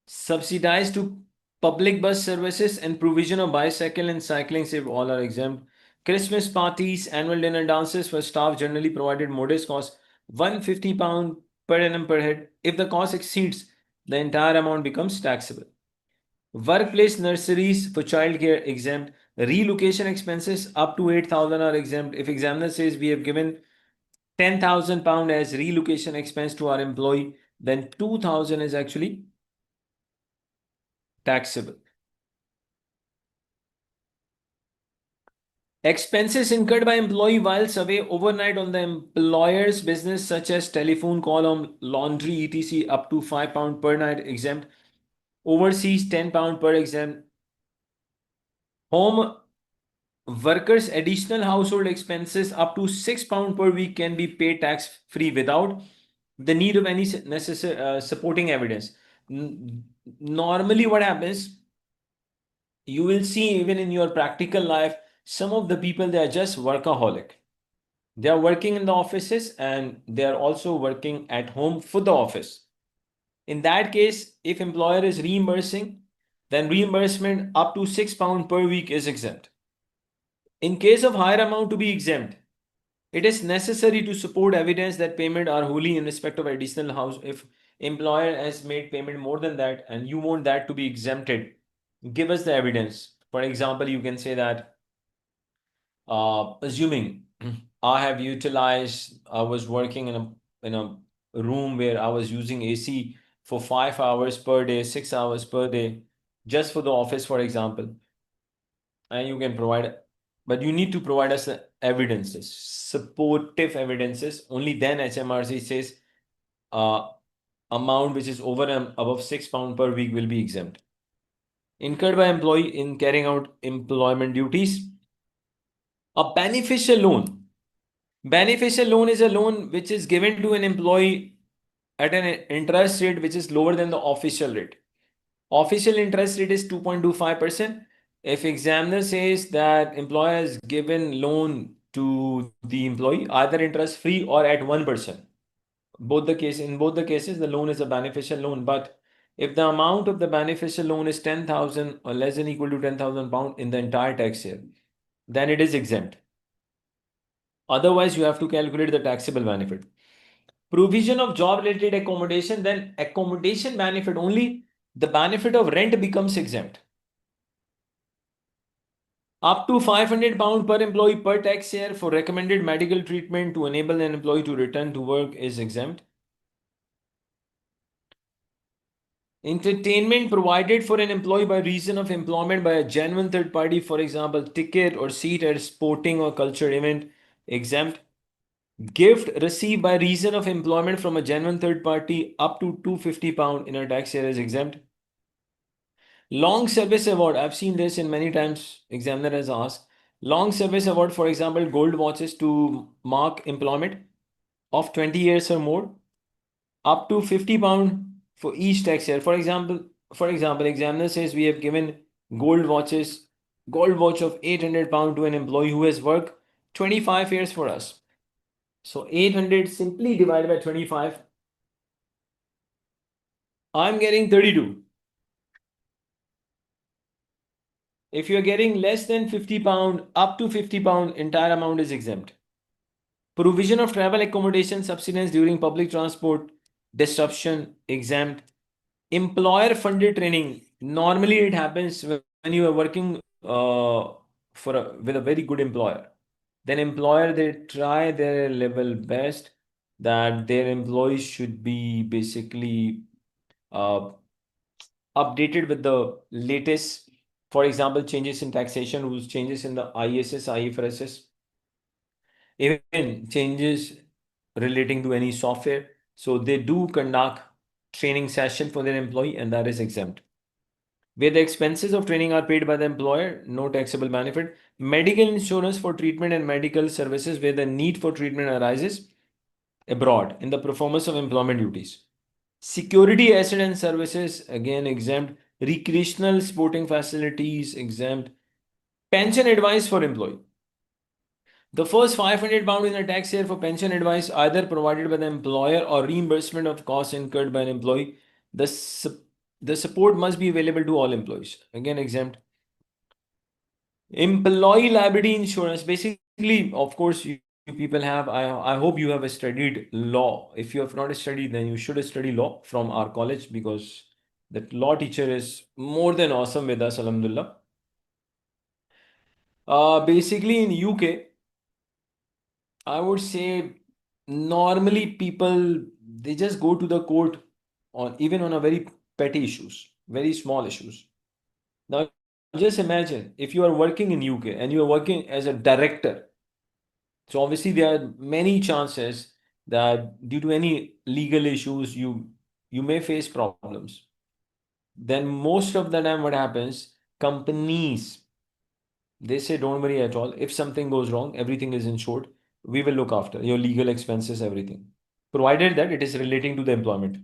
subsidized to public bus services, and provision of bicycle and cycling if all are exempt. Christmas parties, annual dinner dances for staff generally provided modest cost £150 per annum per head. If the cost exceeds, the entire amount becomes taxable. Workplace nurseries for childcare exempt. Relocation expenses up to 8,000 are exempt. If examiner says we have given £10,000 as relocation expense to our employee, then 2,000 is actually taxable. Expenses incurred by employee whilst away overnight on the employer's business, such as telephone call on laundry, etc., up to £5 per night exempt. Overseas, £10 per exempt. Home workers' additional household expenses up to £6 per week can be paid tax free without the need of any necessary supporting evidence. Normally, what happens, you will see even in your practical life, some of the people, they are just workaholic. They are working in the offices and they are also working at home for the office. In that case, if employer is reimbursing, then reimbursement up to £6 per week is exempt. In case of higher amount to be exempt, it is necessary to support evidence that payment are wholly in respect of additional house. If employer has made payment more than that and you want that to be exempted, give us the evidence. For example, you can say that assuming I was working in a room where I was using AC for 5 hours per day, 6 hours per day, just for the office, for example, and you can provide, but you need to provide us the evidences, supportive evidences. Only then HMRC says amount which is over and above £6 per week will be exempt. Incurred by employee in carrying out employment duties. A beneficial loan. Beneficial loan is a loan which is given to an employee at an interest rate which is lower than the official rate. Official interest rate is 2.25%. If examiner says that employer has given loan to the employee, either interest free or at 1%. In both the cases, the loan is a beneficial loan, but If the amount of the beneficial loan is 10,000 or less than equal to 10,000 pound in the entire tax year, then it is exempt. Otherwise, you have to calculate the taxable benefit. Provision of job related accommodation, then accommodation benefit only, the benefit of rent becomes exempt. Up to 500 pound per employee per tax year for recommended medical treatment to enable an employee to return to work is exempt. Entertainment provided for an employee by reason of employment by a genuine third party, for example, ticket or seat at a sporting or cultural event, exempt. Gift received by reason of employment from a genuine third party up to 250 pound in a tax year is exempt. Long service award, I've seen this in many times examiner has asked. Long service award, for example, gold watches to mark employment of 20 years or more, up to 50 pound for each tax year. For example, examiner says we have given gold watches, gold watch of 800 pound to an employee who has worked 25 years for us. So 800 simply divided by 25, I'm getting 32. If you're getting less than 50 pound, up to 50 pound, entire amount is exempt. Provision of travel accommodation subsistence during public transport disruption, exempt. Employer funded training, normally it happens when you are working with a very good employer. Then employer, they try their level best that their employees should be basically uh, updated with the latest, for example, changes in taxation rules, changes in the ISS, IFRS, even changes relating to any software. So they do conduct training session for their employee, and that is exempt. Where the expenses of training are paid by the employer, no taxable benefit. Medical insurance for treatment and medical services where the need for treatment arises abroad in the performance of employment duties. Security asset and services, again exempt. Recreational sporting facilities, exempt. Pension advice for employee. The first 500 pound in a tax year for pension advice, either provided by the employer or reimbursement of costs incurred by an employee. The support must be available to all employees. Again, exempt. Employee liability insurance. Basically, of course, you people have, I hope you have studied law. If you have not studied, then you should study law from our college because that law teacher is more than awesome with us, alhamdulillah. Basically, in UK, I would say normally people they just go to the court on even on a very petty issues, very small issues. Now, just imagine if you are working in UK and you are working as a director. So obviously there are many chances that due to any legal issues you may face problems. Then most of the time what happens, companies they say don't worry at all. If something goes wrong, everything is insured. We will look after your legal expenses, everything, provided that it is relating to the employment.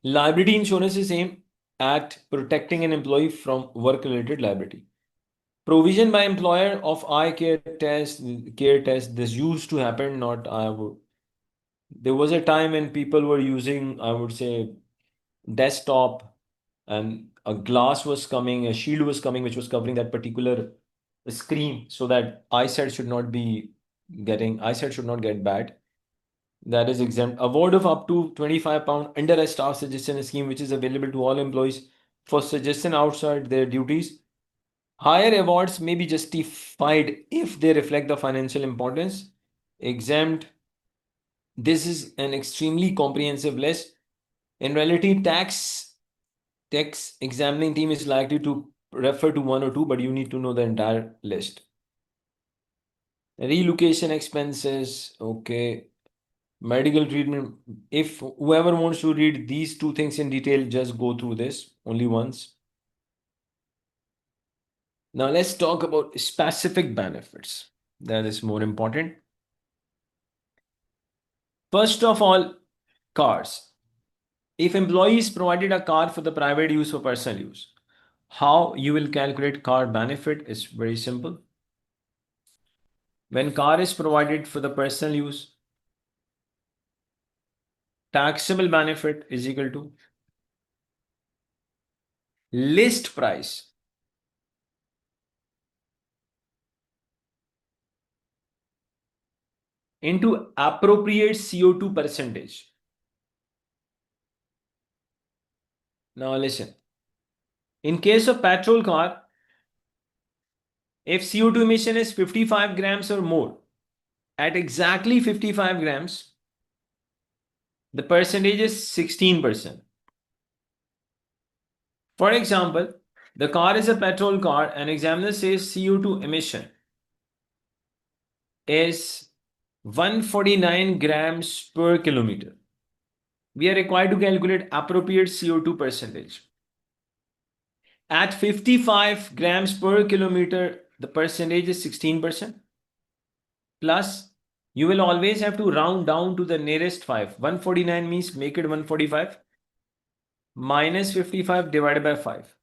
Liability insurance is aimed at protecting an employee from work-related liability. Provision by employer of eye care test. This used to happen. Not I would. There was a time when people were using, I would say, desktop, and a glass was coming, a shield was coming, which was covering that particular screen, so that eyesight should not get bad. That is exempt. Award of up to 25 pound under a staff suggestion scheme, which is available to all employees for suggestion outside their duties. Higher awards may be justified if they reflect the financial importance. Exempt. This is an extremely comprehensive list. In reality, tax examining team is likely to refer to one or two, but you need to know the entire list. Relocation expenses, okay. Medical treatment. If whoever wants to read these two things in detail, just go through this only once. Now let's talk about specific benefits. That is more important. First of all, cars. If employees provided a car for the private use or personal use, how you will calculate car benefit is very simple. When car is provided for the personal use, taxable benefit is equal to list price into appropriate CO2 percentage. Now listen. In case of petrol car, if CO2 emission is 55 grams or more, at exactly 55 grams, the percentage is 16%. For example, the car is a petrol car and examiner says CO2 emission is 149 grams per kilometer. We are required to calculate appropriate CO2 percentage. At 55 grams per kilometer, the percentage is 16%. Plus, you will always have to round down to the nearest 5. 149 means make it 145 minus 55 divided by 5.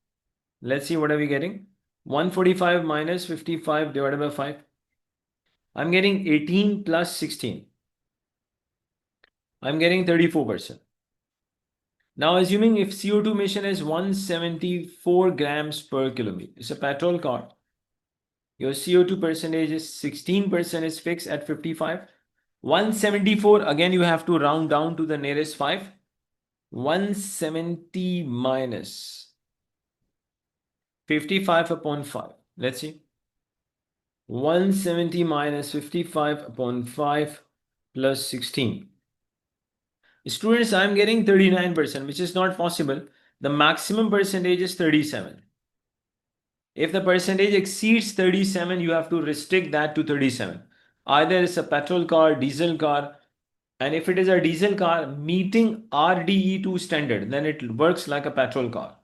Let's see what are we getting. 145 minus 55 divided by 5. I'm getting 18 plus 16. I'm getting 34%. Now, assuming if CO2 emission is 174 grams per kilometer, it's a petrol car. Your CO2 percentage is 16% is fixed at 55. 174, again, you have to round down to the nearest 5. 170 minus 55 upon 5. Let's see. 170 minus 55 upon 5 plus 16. Students, I'm getting 39%, which is not possible. The maximum percentage is 37. If the percentage exceeds 37, you have to restrict that to 37. Either it's a petrol car, diesel car, and if it is a diesel car meeting RDE2 standard, then it works like a petrol car.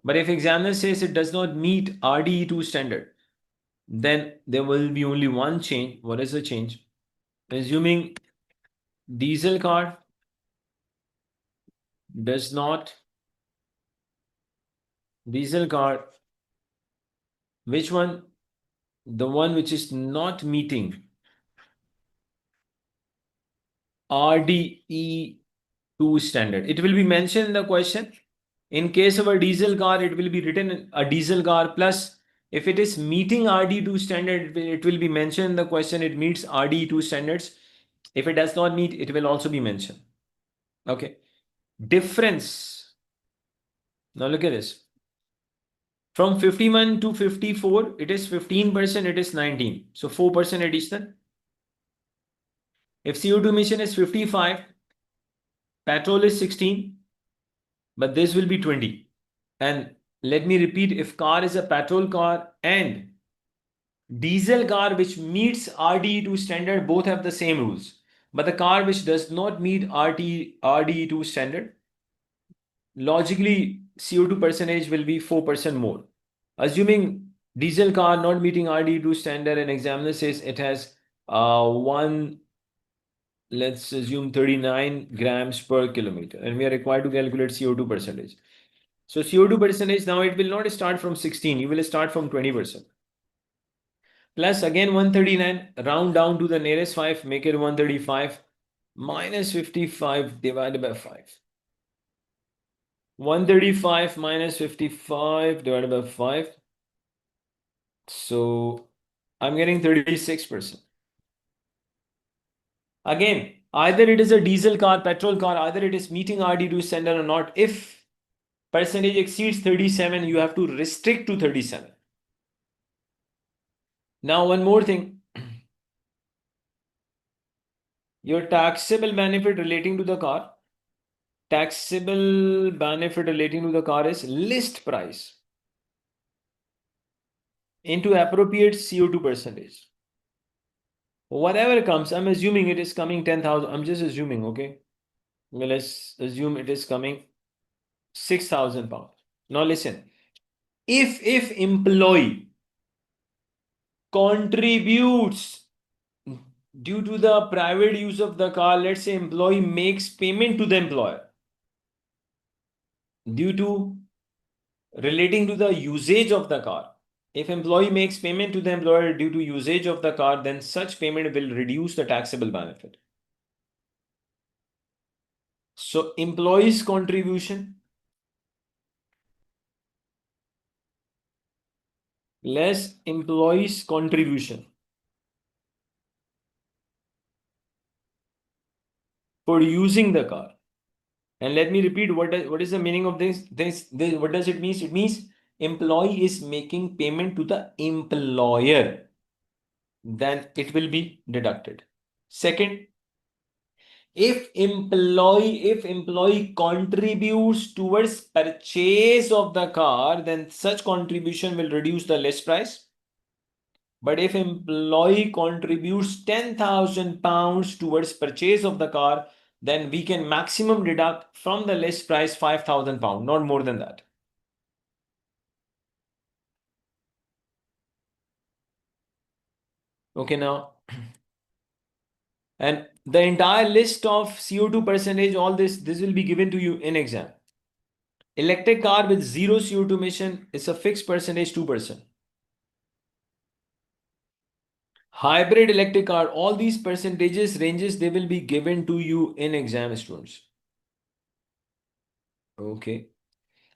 But if examiner says it does not meet RDE2 standard, then there will be only one change. What is the change? Assuming diesel car does not, diesel car, which one? The one which is not meeting RDE2 standard. It will be mentioned in the question. In case of a diesel car, it will be written a diesel car plus if it is meeting RDE2 standard, it will be mentioned in the question it meets RDE2 standards. If it does not meet, it will also be mentioned. Okay. Difference. Now look at this. From 51 to 54, it is 15%, it is 19. So 4% additional. If CO2 emission is 55, petrol is 16, but this will be 20. And let me repeat, if car is a petrol car and diesel car which meets RDE2 standard, both have the same rules. But the car which does not meet RDE2 standard, logically CO2 percentage will be 4% more. Assuming diesel car not meeting RDE2 standard and examiner says it has let's assume 39 grams per kilometer and we are required to calculate CO2 percentage. So CO2 percentage, now it will not start from 16, you will start from 20%. Plus again 139, round down to the nearest 5, make it 135 minus 55 divided by 5. 135 minus 55 divided by 5. So I'm getting 36%. Again, either it is a diesel car, petrol car, either it is meeting RD2 standard or not. If percentage exceeds 37, you have to restrict to 37. Now, one more thing. Your taxable benefit relating to the car. Taxable benefit relating to the car is list price into appropriate CO2 percentage. Whatever comes, I'm assuming it is coming 10,000. I'm just assuming, okay? Well, let's assume it is coming 6,000 pounds. Now listen, if employee contributes due to the private use of the car, let's say employee makes payment to the employer due to relating to the usage of the car. If employee makes payment to the employer due to usage of the car, then such payment will reduce the taxable benefit. So employee's contribution less employees contribution for using the car. And let me repeat, what is the meaning of this? What does it mean? It means employee is making payment to the employer, then it will be deducted. Second, if employee contributes towards purchase of the car, then such contribution will reduce the list price. But if employee contributes 10,000 pounds towards purchase of the car, then we can maximum deduct from the list price 5,000 pounds, not more than that. Okay, now, and the entire list of CO2 percentage, all this will be given to you in exam. Electric car with zero CO2 emission is a fixed percentage, 2%. Hybrid electric car, all these percentages ranges, they will be given to you in exam, students. Okay.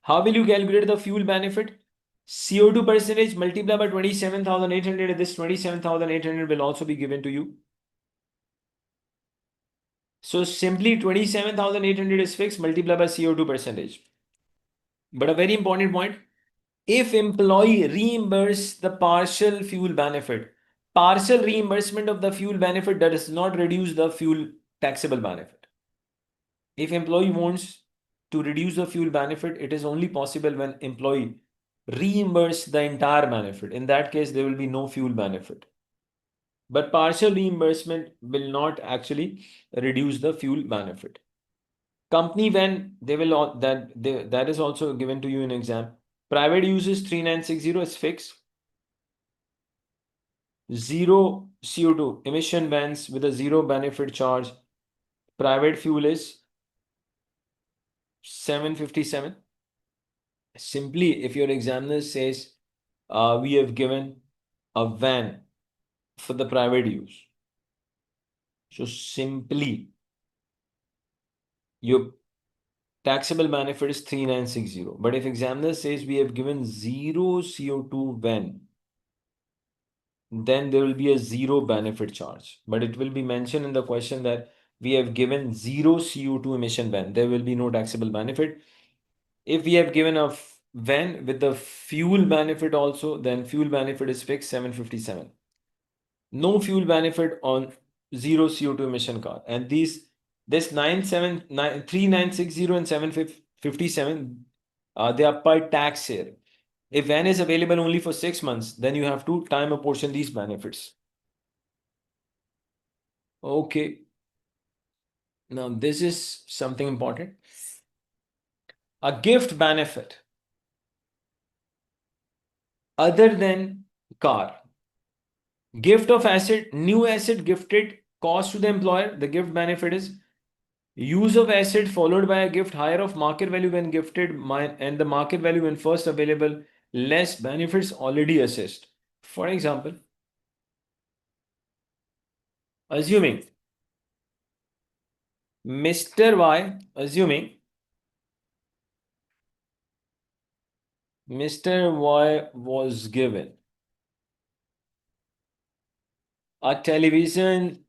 How will you calculate the fuel benefit? CO2 percentage multiplied by 27,800. This 27,800 will also be given to you. So simply 27,800 is fixed, multiplied by CO2 percentage. But a very important point, if employee reimburse the partial fuel benefit, partial reimbursement of the fuel benefit does not reduce the fuel taxable benefit. If employee wants to reduce the fuel benefit, it is only possible when employee reimburse the entire benefit. In that case, there will be no fuel benefit. But partial reimbursement will not actually reduce the fuel benefit. Company van, they will that is also given to you in exam. Private use is 3960 is fixed. Zero CO2 emission vans with a zero benefit charge. Private fuel is 757. Simply, if your examiner says, we have given a van for the private use. So simply, your taxable benefit is 3960. But if examiner says we have given zero CO2 van, then there will be a zero benefit charge. But it will be mentioned in the question that we have given zero CO2 emission van. There will be no taxable benefit. If we have given a van with the fuel benefit also, then fuel benefit is fixed 757. No fuel benefit on zero CO2 emission car. And this 3960 and 757, they are per tax year. If van is available only for 6 months, then you have to time apportion these benefits. Okay. Now this is something important. A gift benefit other than car. Gift of asset, new asset gifted, cost to the employer. The gift benefit is use of asset followed by a gift higher of market value when gifted and the market value when first available, less benefits already assessed. For example, assuming Mr. Y, assuming Mr. Y was given a television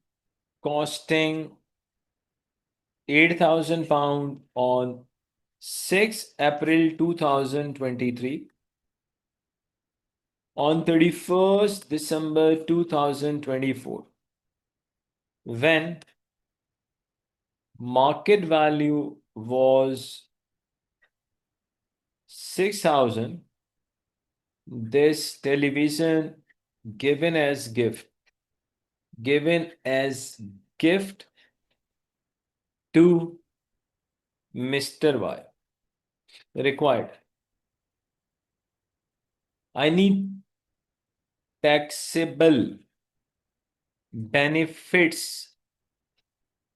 costing 8,000 pounds on 6 April 2023. On 31st December 2024, when market value was 6,000, this television given as gift to Mr. Y required. I need taxable benefits,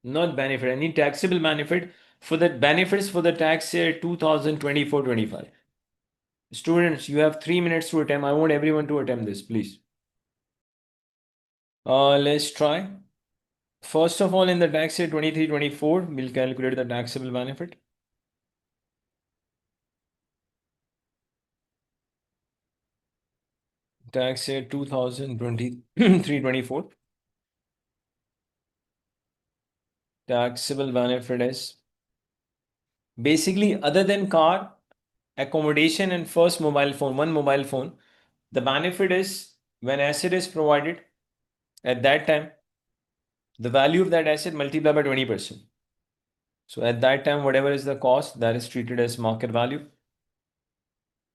not benefit. I need taxable benefit for the benefits for the tax year 2024-25. Students, you have 3 minutes to attempt. I want everyone to attempt this, please. Let's try. First of all, in the tax year 23-24, we'll calculate the taxable benefit. tax year 2023-24. Taxable benefit is basically other than car, accommodation, and first mobile phone, one mobile phone. The benefit is when asset is provided at that time, the value of that asset multiplied by 20%. So at that time, whatever is the cost, that is treated as market value.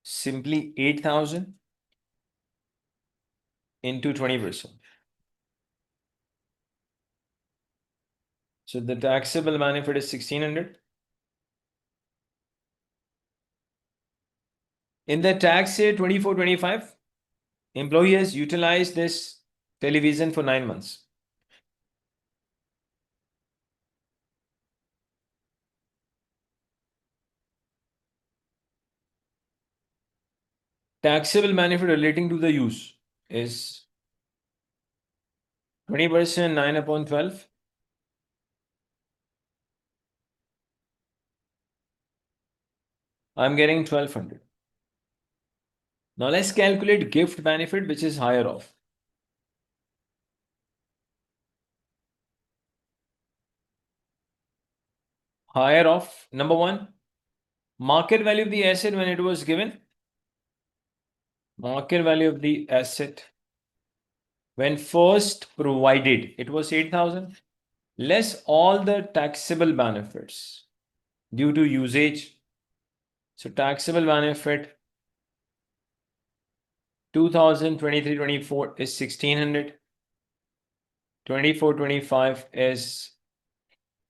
Simply 8,000 into 20%. So the taxable benefit is 1,600. In the tax year 24-25, employee has utilized this television for 9 months. Taxable benefit relating to the use is 20%, 9 upon 12. I'm getting 1,200. Now let's calculate gift benefit, which is higher off. Higher off, number one, market value of the asset when it was given. Market value of the asset when first provided, it was 8,000. Less all the taxable benefits due to usage. So taxable benefit 2023-24 is 1,600. 24-25 is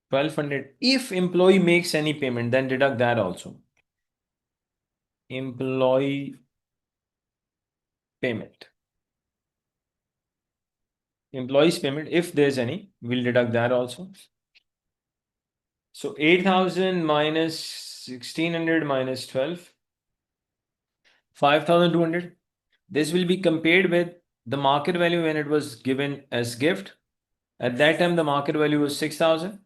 1,200. If employee makes any payment, then deduct that also. Employee payment. Employee's payment, if there's any, we'll deduct that also. So 8,000 minus 1,600 minus 12, 5,200. This will be compared with the market value when it was given as gift. At that time, the market value was 6,000.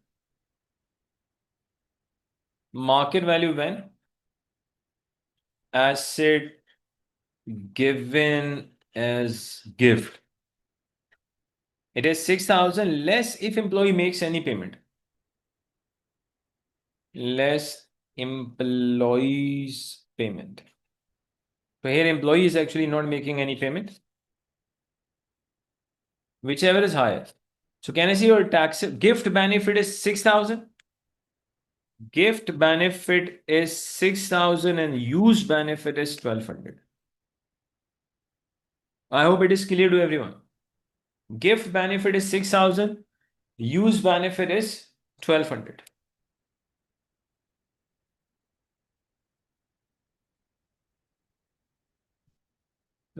Market value when asset given as gift. It is 6,000 less if employee makes any payment. Less employee's payment. So here employee is actually not making any payment. Whichever is higher. So can I see your tax gift benefit is 6,000? Gift benefit is 6,000 and use benefit is 1,200. I hope it is clear to everyone. Gift benefit is 6,000. Use benefit is 1,200.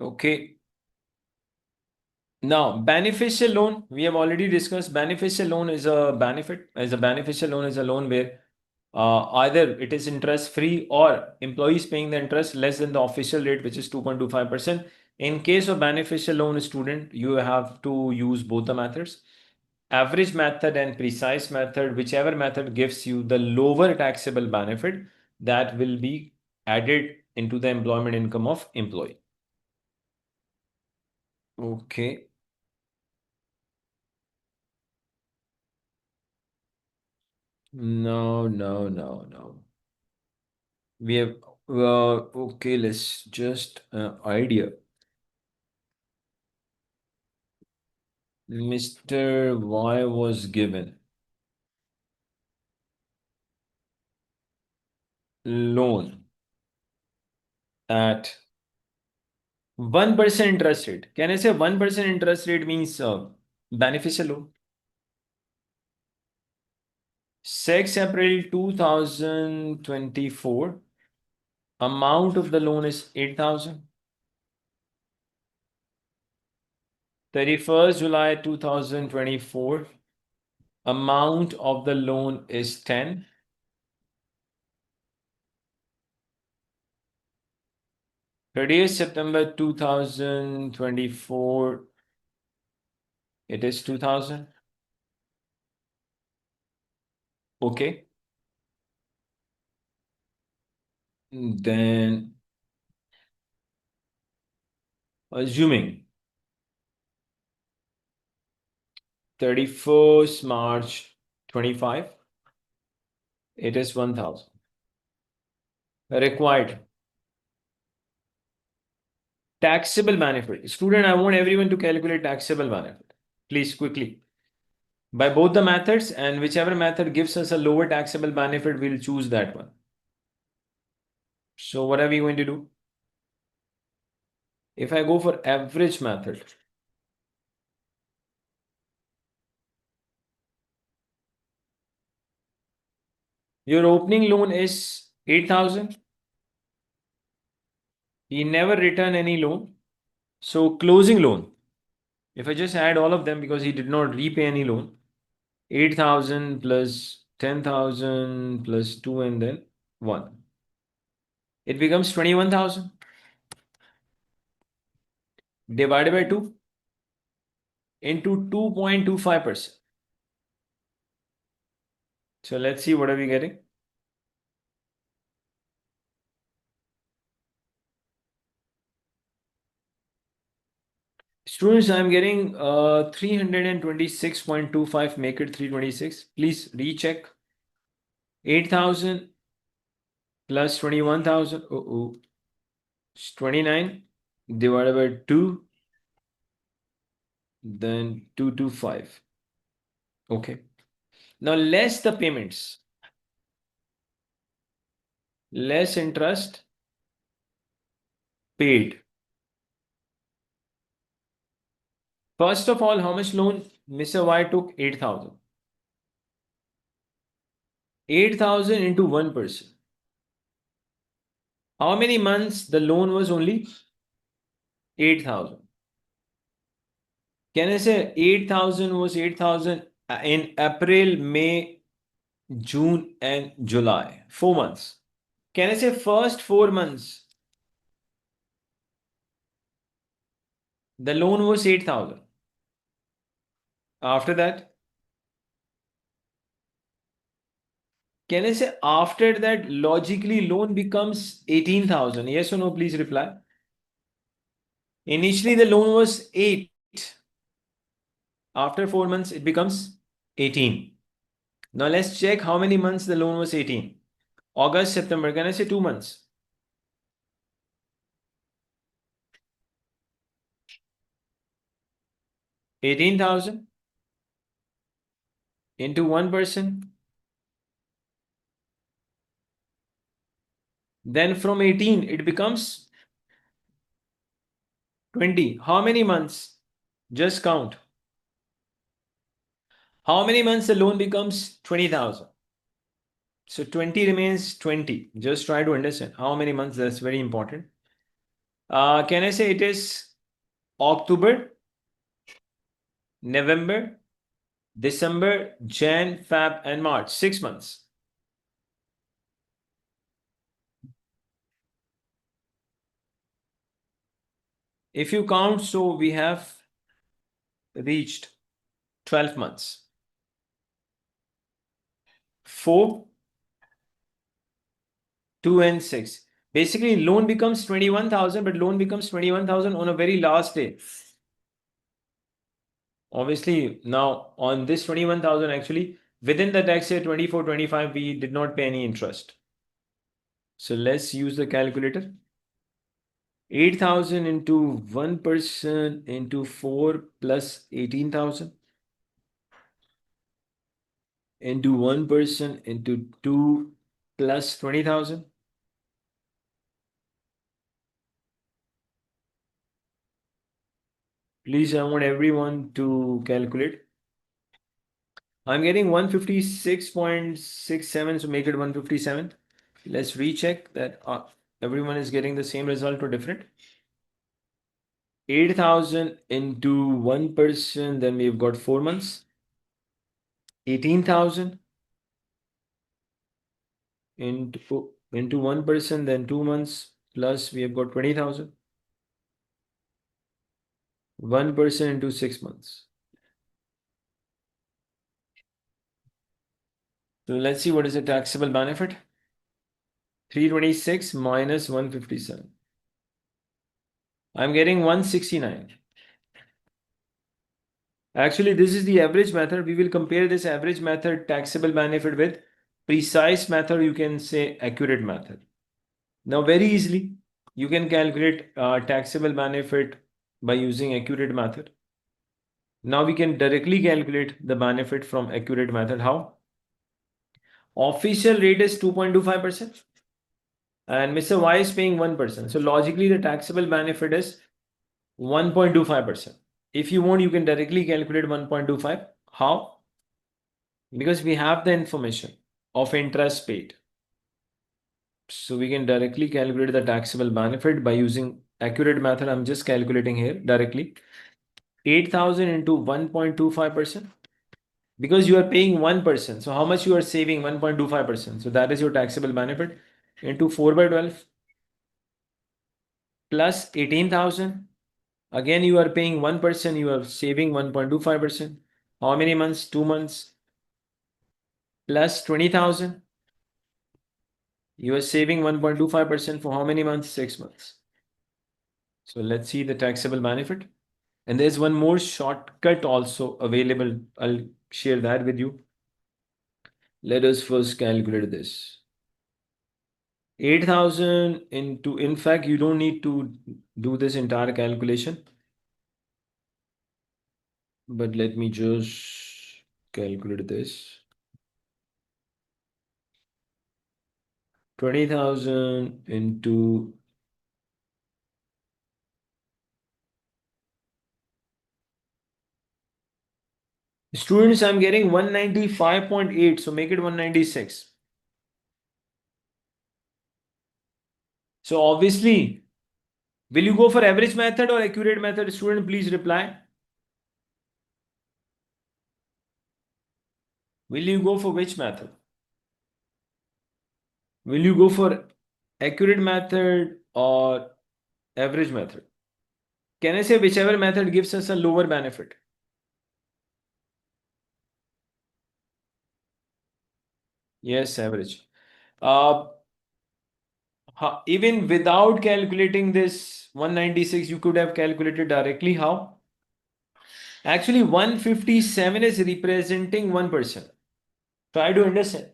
Okay. Now, beneficial loan, we have already discussed. Beneficial loan is a benefit. As a beneficial loan is a loan where either it is interest free or employees paying the interest less than the official rate, which is 2.25%. In case of beneficial loan student, you have to use both the methods. Average method and precise method, whichever method gives you the lower taxable benefit, that will be added into the employment income of employee. Okay. No, no, no, no. We have, okay, let's just idea. Mr. Y was given loan at 1% interest rate. Can I say 1% interest rate means beneficial loan? 6 April 2024. Amount of the loan is 8,000. 31st July 2024. Amount of the loan is 10. 30th September 2024. It is 2,000. Okay. Then Assuming 31st March 25, it is 1000. Required taxable benefit. Student, I want everyone to calculate taxable benefit. Please quickly. By both the methods, and whichever method gives us a lower taxable benefit, we'll choose that one. So what are we going to do? If I go for average method, your opening loan is 8,000. He never returned any loan. So closing loan, if I just add all of them because he did not repay any loan, 8,000 plus 10,000 plus 2 and then 1. It becomes 21,000 divided by 2 into 2.25%. So let's see what are we getting. Students, I'm getting 326.25, make it 326. Please recheck. 8,000 plus 21,000. Oh, it's 29 divided by 2, then 225. Okay. Now less the payments, less interest paid. First of all, how much loan Mr. Y took? 8,000. 8,000 into 1%. How many months the loan was only? 8,000. Can I say 8,000 was 8,000 in April, May, June, and July? 4 months. Can I say first 4 months the loan was 8,000? After that, can I say after that logically loan becomes 18,000? Yes or no? Please reply. Initially the loan was 8. After 4 months it becomes 18. Now let's check how many months the loan was 18. August, September. Can I say 2 months? 18,000 into 1%. Then from 18 it becomes 20. How many months? Just count. How many months the loan becomes 20,000? So 20 remains 20. Just try to understand how many months. That's very important. Can I say it is October, November, December, Jan, Feb, and March? 6 months. If you count, so we have reached 12 months. 4, 2, and 6. Basically, loan becomes 21,000, but loan becomes 21,000 on a very last day. Obviously, now on this 21,000, actually, within the tax year 24, 25, we did not pay any interest. So let's use the calculator. 8,000 into 1% into 4 plus 18,000 into 1% into 2 plus 20,000. Please, I want everyone to calculate. I'm getting 156.67, so make it 157. Let's recheck that everyone is getting the same result or different. 8,000 into 1%, then we've got 4 months. 18,000 into 1%, then 2 months, plus we have got 20,000. 1% into 6 months. So let's see what is the taxable benefit. 326 minus 157. I'm getting 169. Actually, this is the average method. We will compare this average method taxable benefit with precise method. You can say accurate method. Now, very easily, you can calculate taxable benefit by using accurate method. Now we can directly calculate the benefit from accurate method. How? Official rate is 2.25% and Mr. Y is paying 1%. So logically, the taxable benefit is 1.25%. If you want, you can directly calculate 1.25. How? Because we have the information of interest paid. So we can directly calculate the taxable benefit by using accurate method. I'm just calculating here directly. 8,000 into 1.25%. Because you are paying 1%. So how much you are saving? 1.25%. So that is your taxable benefit into 4 by 12 plus 18,000. Again, you are paying 1%. You are saving 1.25%. How many months? 2 months plus 20,000. You are saving 1.25% for how many months? 6 months. So let's see the taxable benefit. And there's one more shortcut also available. I'll share that with you. Let us first calculate this. 8,000 into, in fact, you don't need to do this entire calculation. But let me just calculate this. 20,000 into students, I'm getting 195.8. So make it 196. So obviously, will you go for average method or accurate method? Student, please reply. Will you go for which method? Will you go for accurate method or average method? Can I say whichever method gives us a lower benefit? Yes, average. Uh, Even without calculating this 196, you could have calculated directly. How? Actually, 157 is representing 1%. Try to understand.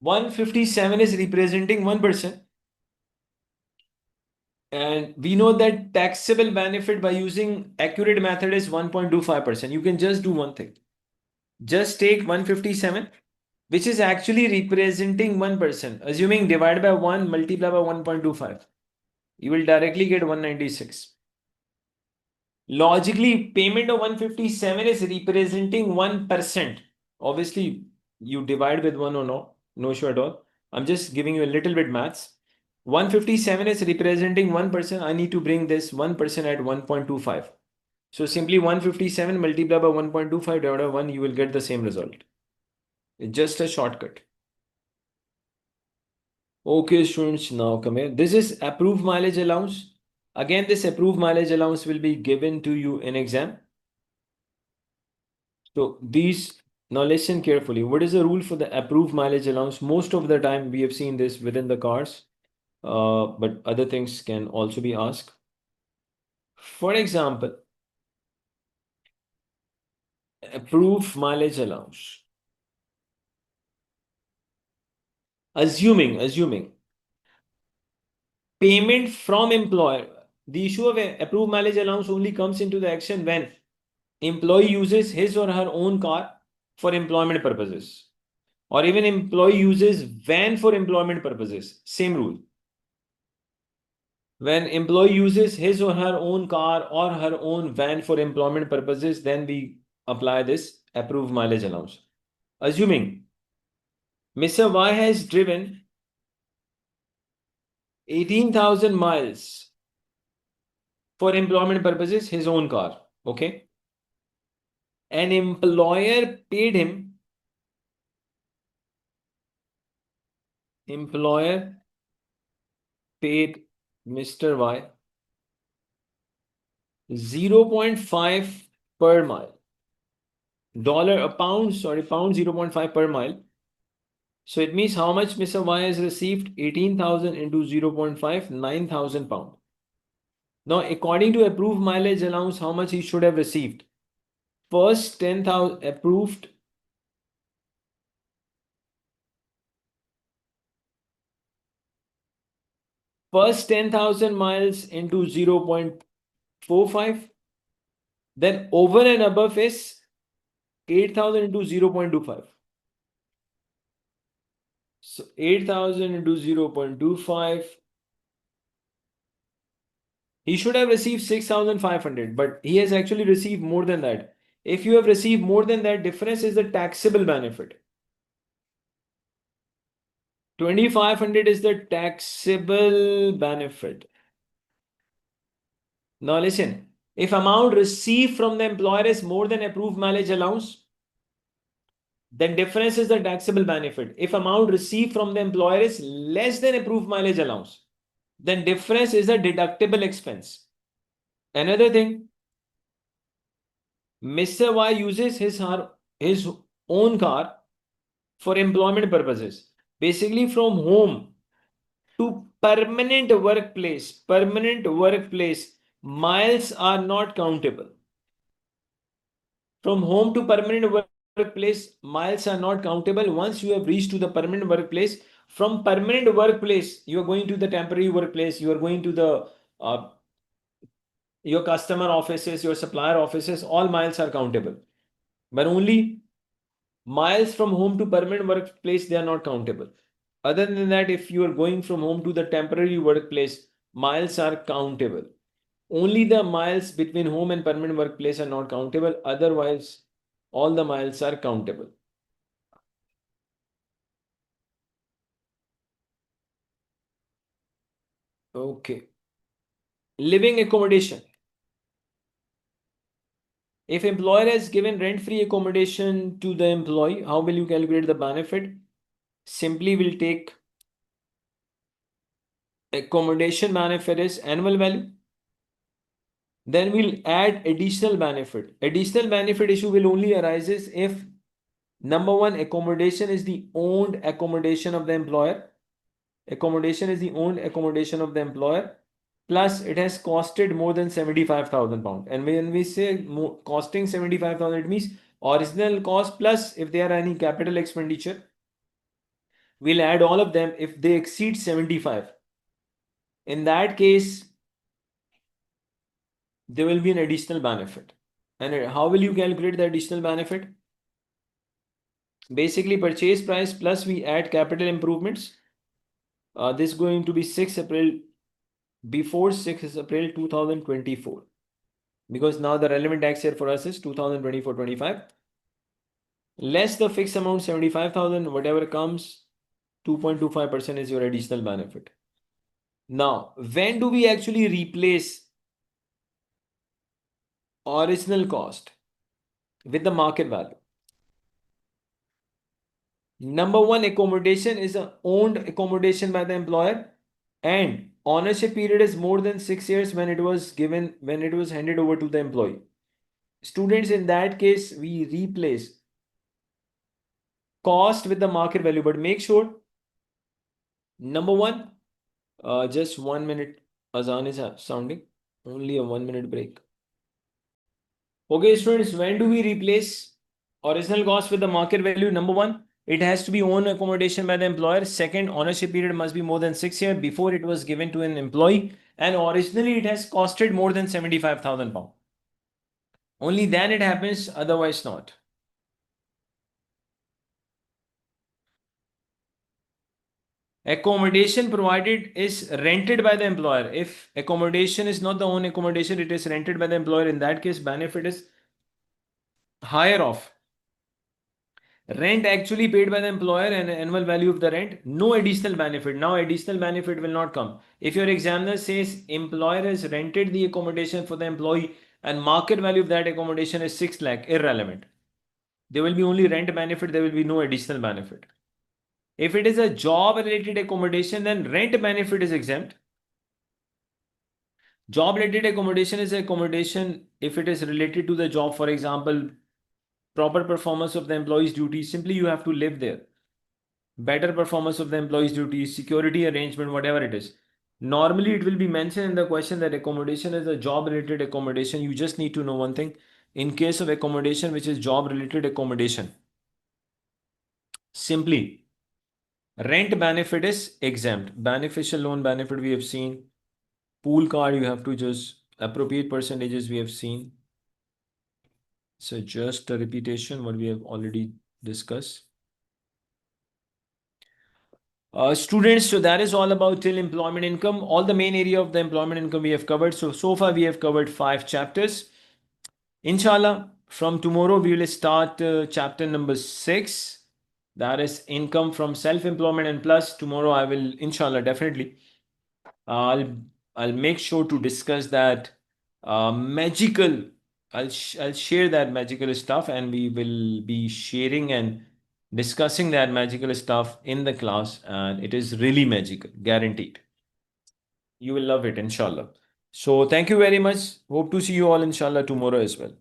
157 is representing 1%. And we know that taxable benefit by using accurate method is 1.25%. You can just do one thing. Just take 157, which is actually representing 1%. Assuming divide by 1, multiply by 1.25. You will directly get 196. Logically, payment of 157 is representing 1%. Obviously, you divide with 1 or no issue at all. I'm just giving you a little bit maths. 157 is representing 1%. I need to bring this 1% at 1.25. So simply 157 multiplied by 1.25 divided by 1, you will get the same result. It's just a shortcut. Okay, students, now come here. This is approved mileage allowance. Again, this approved mileage allowance will be given to you in exam. So these, now listen carefully. What is the rule for the approved mileage allowance? Most of the time we have seen this within the cars, but other things can also be asked. For example, approved mileage allowance. Assuming payment from employer. The issue of approved mileage allowance only comes into the action when employee uses his or her own car for employment purposes, or even employee uses van for employment purposes. Same rule. When employee uses his or her own car or her own van for employment purposes, then we apply this approved mileage allowance. Assuming Mr. Y has driven 18,000 miles for employment purposes, his own car. Okay. An employer paid Mr. Y 0.5 per mile. Pound 0.5 per mile. So it means how much Mr. Y has received? 18,000 into 0.5, 9,000 pound. Now, according to approved mileage allowance, how much he should have received? First 10,000 approved. First 10,000 miles into 0.45. Then over and above is 8,000 into 0.25. So 8,000 into 0.25. He should have received 6,500, but he has actually received more than that. If you have received more than that, difference is the taxable benefit. 2,500 is the taxable benefit. Now listen, if amount received from the employer is more than approved mileage allowance, then difference is the taxable benefit. If amount received from the employer is less than approved mileage allowance, then difference is a deductible expense. Another thing, Mr. Y uses his own car for employment purposes. Basically, from home to permanent workplace, miles are not countable. From home to permanent workplace, miles are not countable. Once you have reached to the permanent workplace, from permanent workplace, you are going to the temporary workplace, you are going to the your customer offices, your supplier offices, all miles are countable. But only miles from home to permanent workplace, they are not countable. Other than that, if you are going from home to the temporary workplace, miles are countable. Only the miles between home and permanent workplace are not countable. Otherwise, all the miles are countable. Okay. Living accommodation. If employer has given rent-free accommodation to the employee, how will you calculate the benefit? Simply will take accommodation benefit is annual value. Then we'll add additional benefit. Additional benefit issue will only arises if number one, accommodation is the owned accommodation of the employer. Accommodation is the owned accommodation of the employer. Plus, it has costed more than 75,000 pounds. And when we say costing 75,000, it means original cost plus if there are any capital expenditure, we'll add all of them if they exceed 75. In that case, there will be an additional benefit. And how will you calculate the additional benefit? Basically, purchase price plus we add capital improvements. This is going to be 6 April, before 6 April 2024. Because now the relevant tax year for us is 2024-25. Less the fixed amount 75,000, whatever comes, 2.25% is your additional benefit. Now, when do we actually replace original cost with the market value? Number one, accommodation is a owned accommodation by the employer, and ownership period is more than 6 years when it was handed over to the employee. Students, in that case, we replace cost with the market value, but make sure, number one, just 1 minute, azan is sounding, only a 1 minute break. Okay, students, when do we replace original cost with the market value? Number one, it has to be own accommodation by the employer. Second, ownership period must be more than 6 years before it was given to an employee. And originally it has costed more than 75,000 pounds. Only then it happens, otherwise not. Accommodation provided is rented by the employer. If accommodation is not the own accommodation, it is rented by the employer. In that case, benefit is higher off. Rent actually paid by the employer and annual value of the rent, no additional benefit. Now additional benefit will not come. If your examiner says employer has rented the accommodation for the employee and market value of that accommodation is 6 lakh, irrelevant. There will be only rent benefit, there will be no additional benefit. If it is a job related accommodation, then rent benefit is exempt. Job related accommodation is accommodation if it is related to the job, for example, proper performance of the employee's duties, simply you have to live there. Better performance of the employee's duties, security arrangement, whatever it is. Normally, it will be mentioned in the question that accommodation is a job related accommodation. You just need to know one thing. In case of accommodation, which is job related accommodation, simply rent benefit is exempt. Beneficial loan benefit we have seen. Pool card, you have to just appropriate percentages we have seen. So just a repetition what we have already discussed. Students, so that is all about till employment income. All the main area of the employment income we have covered. So far we have covered 5 chapters. Inshallah, from tomorrow we will start chapter number 6. That is income from self-employment, and plus tomorrow I will, inshallah, definitely I'll I'll make sure to discuss that magical. I'll share that magical stuff, and we will be sharing and discussing that magical stuff in the class, and it is really magical, guaranteed. You will love it, inshallah. So thank you very much. Hope to see you all inshallah tomorrow as well.